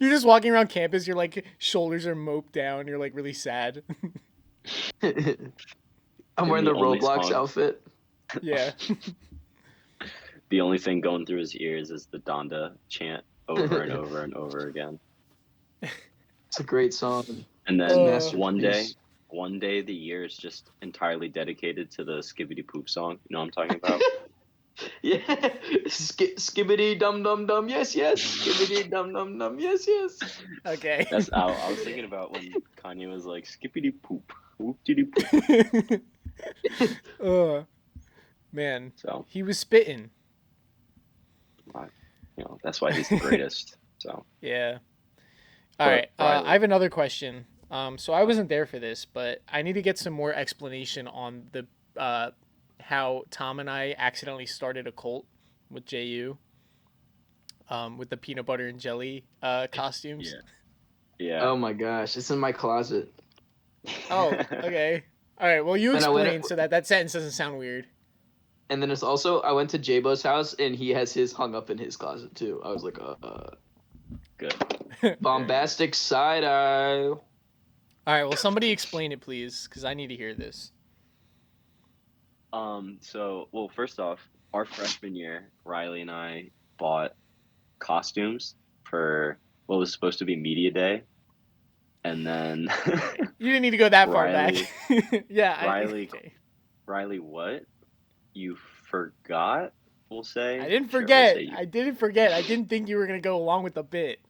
You're just walking around campus. Your like shoulders are moped down. You're like really sad. I'm wearing the Roblox outfit. Yeah. The only thing going through his ears is the Donda chant over and over and over again. It's a great song. And then one day the year is just entirely dedicated to the Skibbity Poop song. You know what I'm talking about? Yeah. Skibbity dum dum dum. Yes. Skibbity dum dum dum. Yes. Okay. I was thinking about when Kanye was like skippity poop. Whoop-diddy poop. Man. So he was spitting. That's why he's the greatest. So yeah. All right. I have another question. So I wasn't there for this, but I need to get some more explanation on the how Tom and I accidentally started a cult with JU. With the peanut butter and jelly costumes. Yeah. Oh my gosh, it's in my closet. Oh, okay. All right. Well, you And I went, explain so that sentence doesn't sound weird. and then it's also I went to J-Bo's house and he has his hung up in his closet too. I was like, Good. bombastic side eye. All right. Well, somebody explain it, please, because I need to hear this. So, well, first off, our freshman year, Riley and I bought costumes for what was supposed to be media day, and then You didn't need to go that far back. Riley, Yeah. Riley, Okay. Riley, what? You forgot? We'll I say. didn't Sure, we'll forget. say you. I didn't forget. I didn't think you were gonna go along with the bit.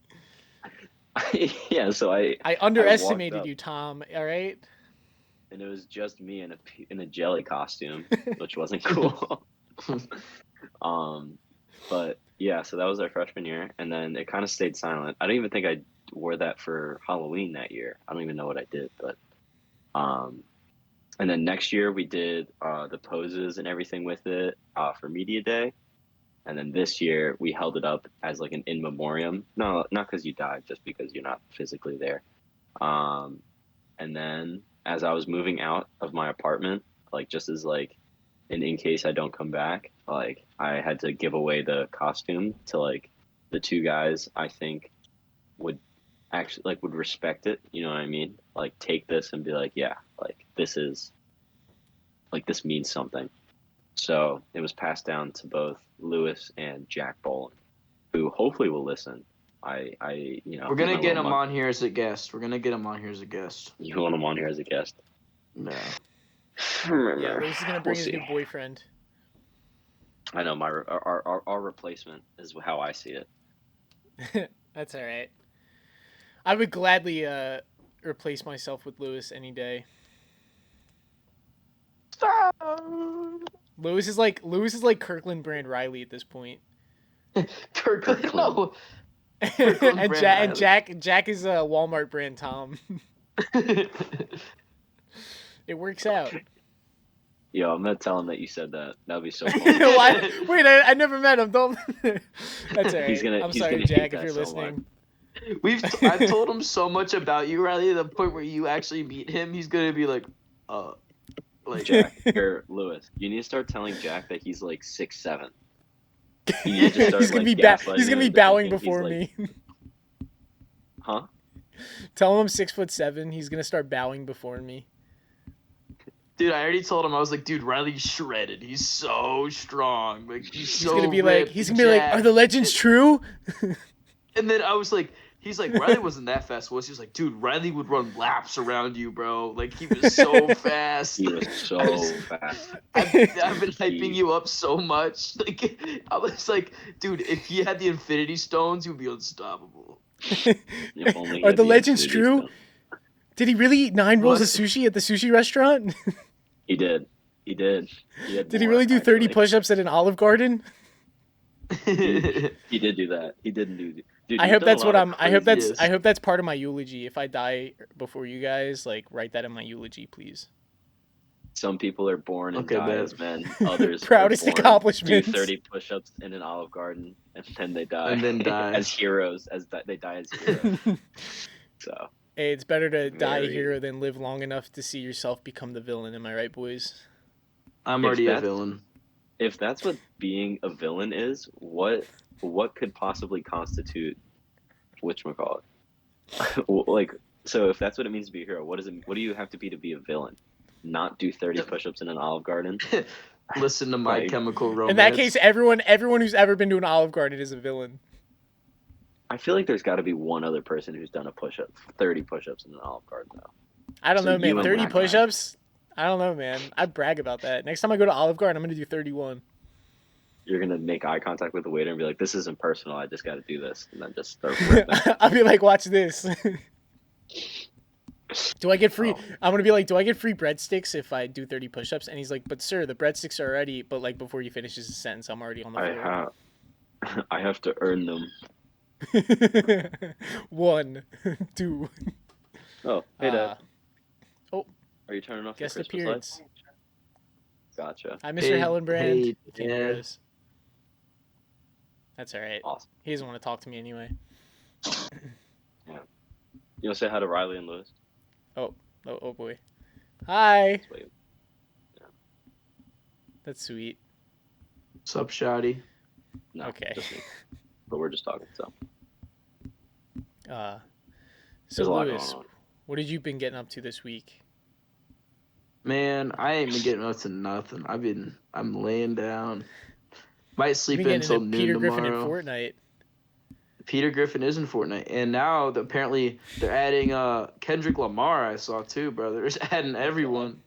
Yeah, so I I walked underestimated up, you, Tom. All right. and it was just me in a jelly costume, which wasn't cool. Um, but yeah, so that was our freshman year, and then it kind of stayed silent. I don't even think I wore that for Halloween that year. I don't even know what I did, but um, and then next year we did the poses and everything with it for media day, and then this year we held it up as like an in memoriam. No, not because you died, just because you're not physically there. Um, and then as I was moving out of my apartment, like just as like and in case I don't come back, like I had to give away the costume to like the two guys I think would actually like would respect it, you know what I mean? Like take this and be like, yeah, like this is like this means something. So it was passed down to both Lewis and Jack Boland, who hopefully will listen. You know, We're he's gonna my get little him monk. on here as a guest. We're gonna get him on here as a guest. You want him on here as a guest? No. Yeah. Lewis is gonna We'll bring his see. new boyfriend. I know our replacement is how I see it. That's all right. I would gladly replace myself with Lewis any day. Lewis is like Kirkland brand Riley at this point. Kirkland, no. And brand Riley. Jack is a Walmart brand Tom. It works out. Yo, I'm gonna tell him that you said that. That'd be so funny. Why? Wait, I never met him. Don't. That's all right. He's I'm sorry, gonna hate Jack, if that you're so listening. I've told him so much about you, Riley, to the point where you actually meet him, he's gonna be like, like Jack or Lewis. You need to start telling Jack that he's like 6'7". You need to start He's gonna like be gaslighting he's gonna be him into bowing thinking he's before like, me. huh? Tell him I'm 6'7". He's gonna start bowing before me. Dude, I already told him. I was like, dude, Riley's shredded. He's so strong. Like he's so Gonna be ripped he's and gonna be like, are the jacked. legends true? And then I was like, he's like, Riley wasn't that fast, was he? Was like, dude, Riley would run laps around you, bro. Like he was so fast. He was so fast. I've been hyping you up so much. Like I was like, dude, if he had the Infinity Stones, he would be unstoppable. If only he Are had the the legends Infinity true? Stone. Did he really eat 9 rolls What? of sushi at the sushi restaurant? He did. He did. He had Did he more, really do 30 actually. push-ups at an Olive Garden? He did do that. He didn't do. Dude, I you've hope done a that's what lot of I'm. I hope crazy- I hope that's part of my eulogy. If I die before you guys, like write that in my eulogy, please. Some people are born and Okay, die bet. as men. Others Proudest are born, accomplishments. do 30 push-ups in an Olive Garden, and then they die. And then die. as heroes. They die as heroes. So Hey, it's better to die a Very- hero than live long enough to see yourself become the villain. Am I right, boys? I'm If already a that's- villain. if that's what being a villain is, what could possibly constitute whatchamacallit? Like, so if that's what it means to be a hero, what do you have to be a villain? Not do 30 push-ups in an Olive Garden? Listen to My Like, Chemical Romance. In that case, everyone who's ever been to an Olive Garden is a villain. I feel like there's got to be one other person who's done 30 push-ups in an Olive Garden, though. I don't So know, man. you and 30 Black Knight. push-ups? I don't know, man. I brag about that. Next time I go to Olive Garden, I'm gonna do 31. You're gonna make eye contact with the waiter and be like, "This isn't personal. I just got to do this," and then just start ripping. I'll be like, watch this. Do I get free? Oh. I'm gonna be like, do I get free breadsticks if I do 30 push-ups? And he's like, but sir, the breadsticks are already. But like before he finishes his sentence, I'm already on the floor. I have to earn them. 1, 2. Oh, hey, Dad. Oh, Are you turning off guest your Christmas appearance. lights? Gotcha. Hi, Mr. Hey, Hellenbrand. hey, Can't hear Dad. us. That's all right. Awesome. He doesn't want to talk to me anyway. You want to say hi to Riley and Lewis? Oh boy. Hi. Wait, That's sweet. Sup, Shotty? no, Okay. just me. But we're just talking, so So there's a lot Lewis, going on. what have you been getting up to this week? Man, I ain't been getting up to nothing. I'm laying down. Might You've sleep been in getting until into noon Peter Griffin and tomorrow. Fortnite. Peter Griffin is in Fortnite, and now apparently they're adding Kendrick Lamar. I saw too, bro. They're just adding everyone.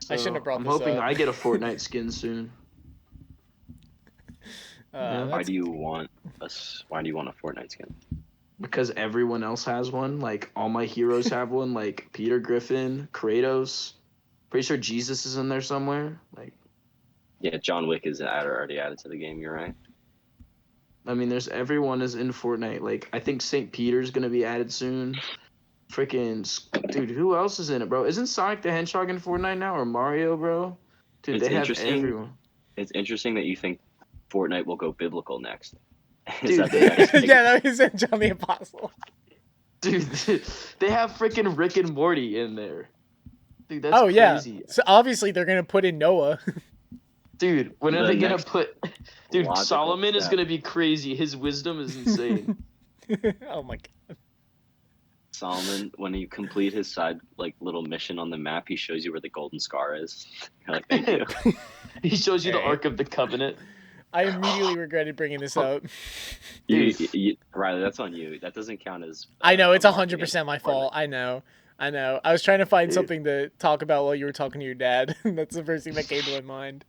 I shouldn't have brought I'm this hoping up. I get a Fortnite skin soon. Yeah. Why do you want a Fortnite skin? Because everyone else has one. Like all my heroes have one. Like Peter Griffin, Kratos. Pretty sure Jesus is in there somewhere. Like, Yeah, John Wick is already added to the game. You're right. I mean, everyone is in Fortnite. Like, I think St. Peter's gonna be added soon. Freaking dude, who else is in it, bro? Isn't Sonic the Hedgehog in Fortnite now, or Mario, bro? Dude, It's they have interesting. everyone. It's interesting that you think Fortnite will go biblical next. Dude, Is that the next thing? Yeah, that was in John the Apostle. Dude, they have freaking Rick and Morty in there. Dude, that's crazy. Yeah. So obviously they're gonna put in Noah. Dude, when are The they gonna next put? Dude, logical Solomon is step. gonna be crazy. His wisdom is insane. Oh my god. Solomon, when you complete his side little mission on the map, he shows you where the golden scar is. You're like, thank you. He shows you the Alright. Ark of the Covenant. I immediately regretted bringing this up. Riley, that's on you. That doesn't count as. I know it's a marketing 100% my Fortnite. fault. I know. I was trying to find Dude. something to talk about while you were talking to your dad. That's the first thing that came to my mind.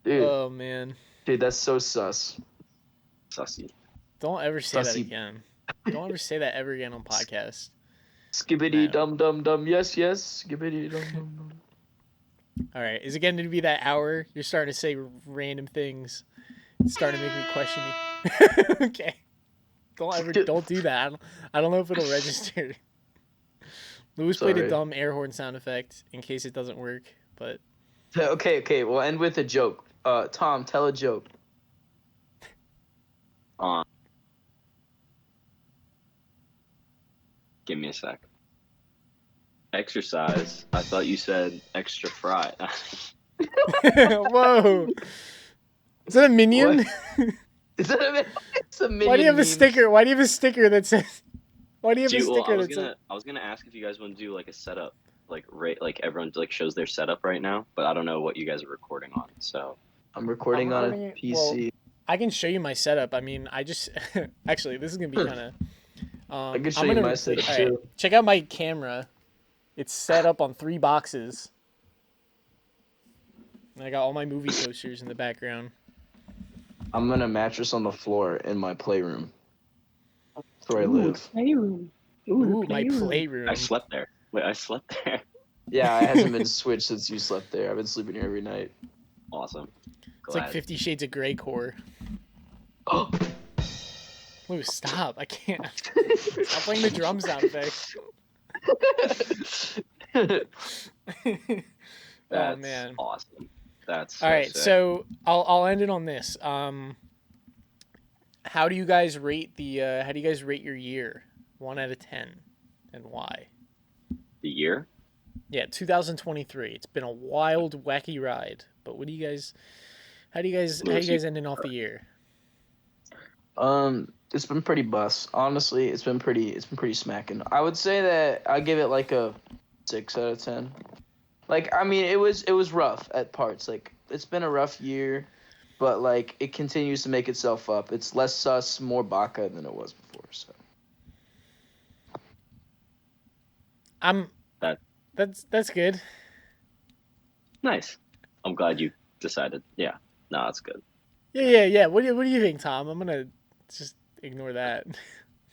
Dude, Oh man. dude, that's so sus. Sussy. Don't ever say that Sussy. again. Don't ever say that ever again on podcast. Skibbity No. dum dum dum. Yes, yes. Skibbity dum dum dum. All right. Is it getting to be that hour? You're starting to say random things. It's starting to make me question you. Okay. Don't do that. I don't know if it'll register. Lewis played a Sorry. dumb air horn sound effect in case it doesn't work, but Okay. We'll end with a joke. Tom, tell a joke. Give me a sec. Exercise. I thought you said extra fry. whoa. Is that a minion? What? Is that it's a minion Why do you have a meme. sticker? Why do you have a sticker that says? Why do you have a Dude, sticker I was that gonna says? I was gonna ask if you guys want to do like a setup, everyone shows their setup right now, but I don't know what you guys are recording on. So I'm recording on a recording it- PC. I can show you my setup. I mean, I just actually this is gonna be kind of. I can show you my setup all right, too. check out my camera. It's set up on 3 boxes. And I got all my movie posters in the background. I'm on a mattress on the floor in my playroom. That's where I live. Playroom. Ooh, my playroom. I slept there. Wait, I slept there. Yeah, it hasn't been switched since you slept there. I've been sleeping here every night. Awesome. It's like 50 Shades of Grey core. Oh, Lou, stop! I can't. Stop playing the drum sound effect. That's Oh man. awesome. That's All right, sick. so I'll end it on this. How do you guys rate how do you guys rate your year? 1 out of 10, and why? The year? Yeah, 2023. It's been a wild, wacky ride. But what do you guys? How do you guys ending off the year? It's been pretty bust. Honestly, it's been pretty smacking. I would say that I give it like a 6 out of 10. Like, I mean, it was rough at parts. Like, it's been a rough year, but like it continues to make itself up. It's less sus, more baka than it was before. So That's good. Nice. I'm glad you decided. Yeah. No, that's good. Yeah. What do you think, Tom? I'm gonna just ignore that.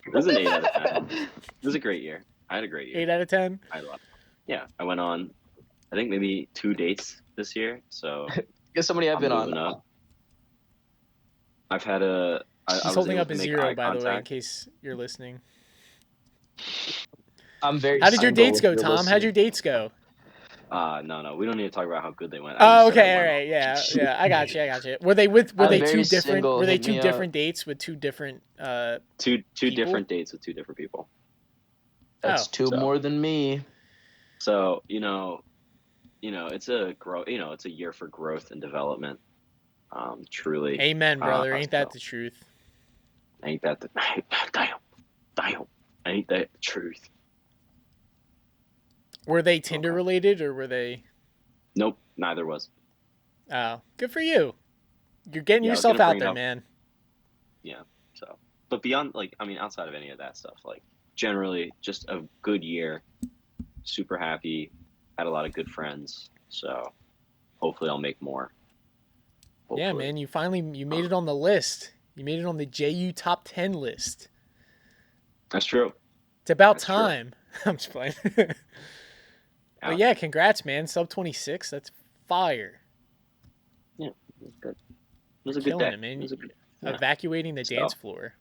It was an 8 out of 10. It was a great year. I had a great year. 8 out of 10. I loved it. Yeah. I went on, I think maybe 2 dates this year. So guess somebody I've I'm been moving on. up. I've had a. He's I was holding able up to a make 0, eye by the way, in contact. case you're listening. I'm very. How did your single dates if go, you're Tom? How'd listening. your dates go? No, we don't need to talk about how good they went. Oh, okay, all right, yeah, I got you. Were they I'm two very different? single, Were they hit two me different dates with two different? Two people? different dates with 2 different people. That's Oh. two So. more than me. So it's a it's a year for growth and development. Truly. Amen, brother. Ain't that So the truth? ain't that the damn, ain't that the truth? Were they Tinder Okay. related or were they? Nope, neither was. Oh, good for you. You're getting Yeah, I was yourself gonna out bring it there, up. man. Yeah. So, but beyond, like, I mean, outside of any of that stuff, like, generally, just a good year. Super happy. Had a lot of good friends. So, hopefully, I'll make more. Yeah, Hopefully. man. You made it on the list. You made it on the JU top 10 list. That's true. It's about That's true. time. I'm just playing. But Ouch. yeah, congrats, man. Sub 26. That's fire. Yeah, it was good. It was a good Killing day. it, man. It was a good. Yeah. Evacuating the So, dance floor.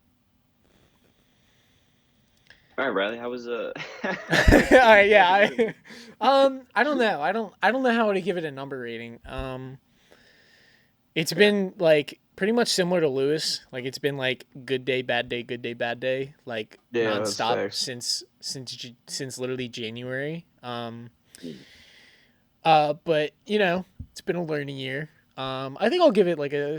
all right, Riley, how was All right, yeah. I don't know. I don't know how to give it a number rating. It's been like pretty much similar to Lewis. Like it's been like good day, bad day, good day, bad day, like Yeah, that's nonstop facts. since literally January. Mm. But it's been a learning year. I think I'll give it like I'm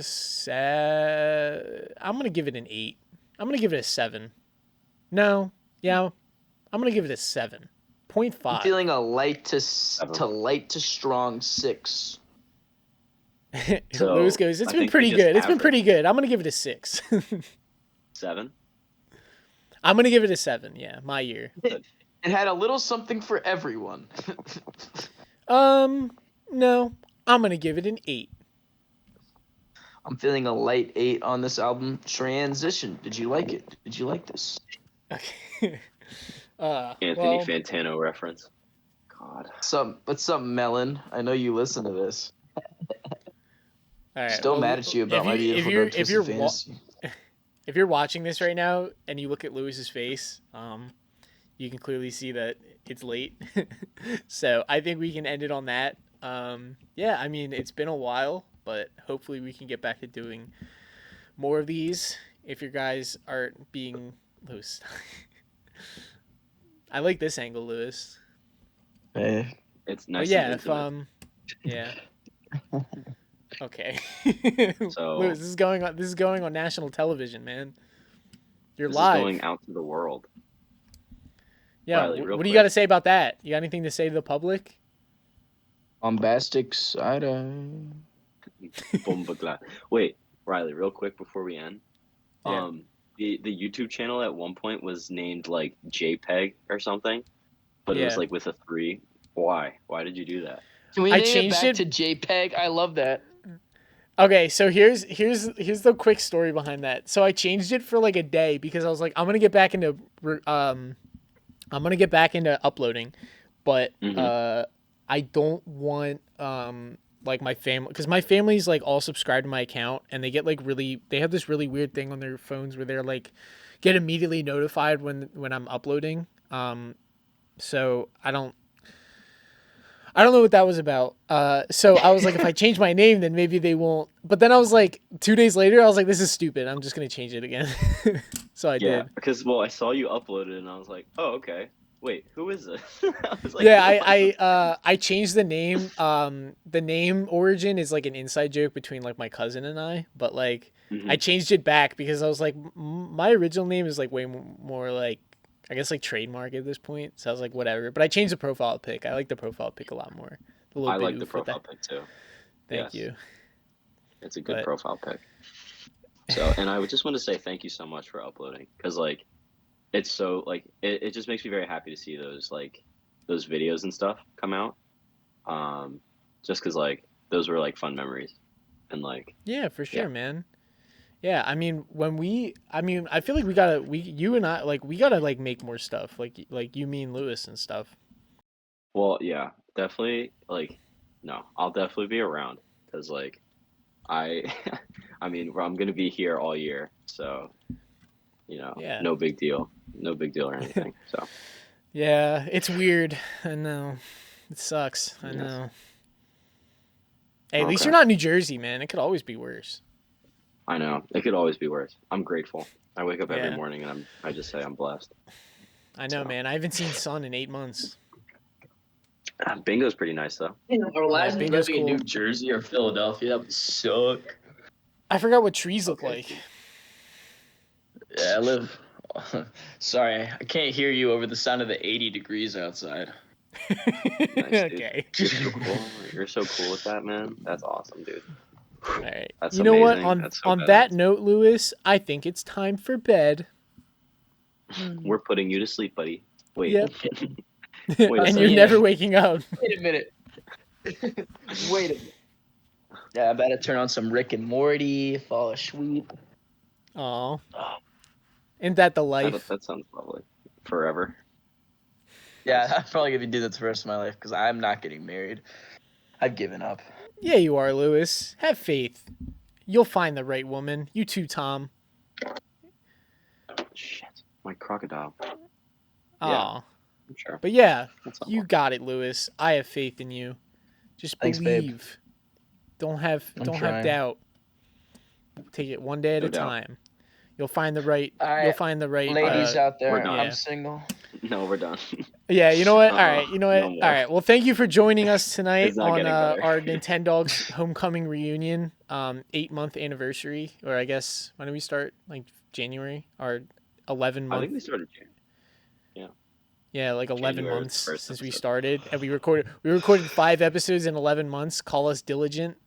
gonna give it an 8. I'm gonna give it a 7. No, yeah, I'm gonna give it a 7.5. I'm feeling a light to Seven. light to strong 6. Lewis So goes, it's I been think we pretty just good. It's been pretty averaged good. I'm gonna give it a 6. 7. I'm gonna give it a 7. Yeah, my year. Good. It had a little something for everyone. No, I'm gonna give it an 8. I'm feeling a light 8 on this album. Transition. Did you like it? Did you like this? Okay. Anthony Well, Fantano reference. God. What's up, Melon? I know you listen to this. all right. Still Well, mad at you about my beautiful dark twisted fantasy. if you're watching this right now and you look at Lewis's face, you can clearly see that it's late. So I think we can end it on that. Yeah, I mean it's been a while, but hopefully we can get back to doing more of these if your guys aren't being loose. I like this angle, Lewis. Hey. It's But nice and yeah, if intimate. yeah. Okay. So Lewis, this is going on national television, man. You're this is live. going out to the world. Yeah, Riley, real what do you got quick. to say about that? You got anything to say to the public? Bombastic side eye. Bombagla. Wait, Riley, real quick before we end. Yeah. The YouTube channel at one point was named like JPEG or something, but it was Yeah. like with a 3. Why? Why did you do that? Can we I name it changed back it. to JPEG? I love that. Okay, so here's the quick story behind that. So I changed it for like a day because I was like, I'm gonna get back into uploading, but Mm-hmm. I don't want like my family, because my family's like all subscribed to my account and they get like they have this really weird thing on their phones where they're like get immediately notified when I'm uploading. So I don't know what that was about. So I was like, if I change my name, then maybe they won't. But then I was like, 2 days later, I was like, this is stupid. I'm just gonna change it again. So I Yeah, did. because I saw you upload it and I was like, oh, okay. Wait, who is this? I was like, Yeah, who am I? I changed the name. The name origin is like an inside joke between like my cousin and I, but like I Mm-hmm. changed it back because I was like, my original name is like way more like I guess like trademark at this point. So I was like, whatever. But I changed the profile pic. I like the profile pic a lot more. The little I like the bidoof with profile that. pic too. Thank Yes, you. it's a good But profile pic. So, and I would just want to say thank you so much for uploading because like it's so like it just makes me very happy to see those videos and stuff come out. Um, just because like those were like fun memories and like yeah, for yeah. sure, man. Yeah, I mean, I feel like you and I, like, we gotta, like, make more stuff, like you, me, and Lewis and stuff. Well, yeah, definitely like no, I'll definitely be around because like I I mean I'm gonna be here all year, so Yeah. no big deal, no big deal or anything. So Yeah, it's weird. I know. It sucks. I yes, know. Hey, at least okay. you're not New Jersey, man. It could always be worse. I know it could always be worse. I'm grateful. I wake up every Yeah, morning and I just say I'm blessed. I know, So man. I haven't seen sun in 8 months. Bingo's pretty nice though. Imagine bingo's living in cool. New Jersey or Philadelphia. That would suck. I forgot what trees look Okay, like. Yeah, I live. Sorry, I can't hear you over the sound of the 80 degrees outside. Nice, dude. Okay. You're so cool. You're so cool with that, man. That's awesome, dude. All right. That's You know what? amazing. That's so On badass. that note, Lewis, I think it's time for bed. We're putting you to sleep, buddy. Wait. Yep. Wait a And second. you're never waking up. Wait a minute. Wait a minute. Yeah, I better turn on some Rick and Morty, fall asleep. Aw. Isn't that the That, life? that sounds lovely. Forever. Yeah, I'm probably gonna do that the rest of my life because I'm not getting married. I've given up. Yeah, you are, Lewis. Have faith. You'll find the right woman. You too, Tom. Shit. My crocodile. Aw. I'm sure. But yeah, That's not you wrong. got it, Lewis. I have faith in you. Just Thanks, babe. believe. Don't have I'm trying. doubt. Take it one day at No a doubt. time. You'll find the right. All right, You'll find the right. ladies out there, we're done. I'm single. No, we're done. Yeah, you know what? All right, you know what? No more. All right. Well, thank you for joining us tonight It's not on getting better. our Nintendawgs homecoming reunion, 8-month anniversary, or I guess when did we start? Like January or 11 I month? think we started January. Yeah, like 11 January was months the first since we episode. started, and we recorded 5 episodes in 11 months. Call us diligent.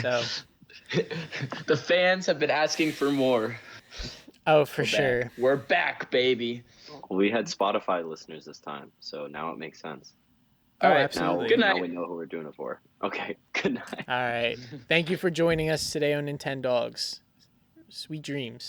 So, The fans have been asking for more. oh, for We're sure. back. We're back, baby. We had Spotify listeners this time, so now it makes sense. Oh, All right, absolutely. Good Now night. we know who we're doing it for. Okay, good night. All right. Thank you for joining us today on Nintendawgs. Sweet dreams.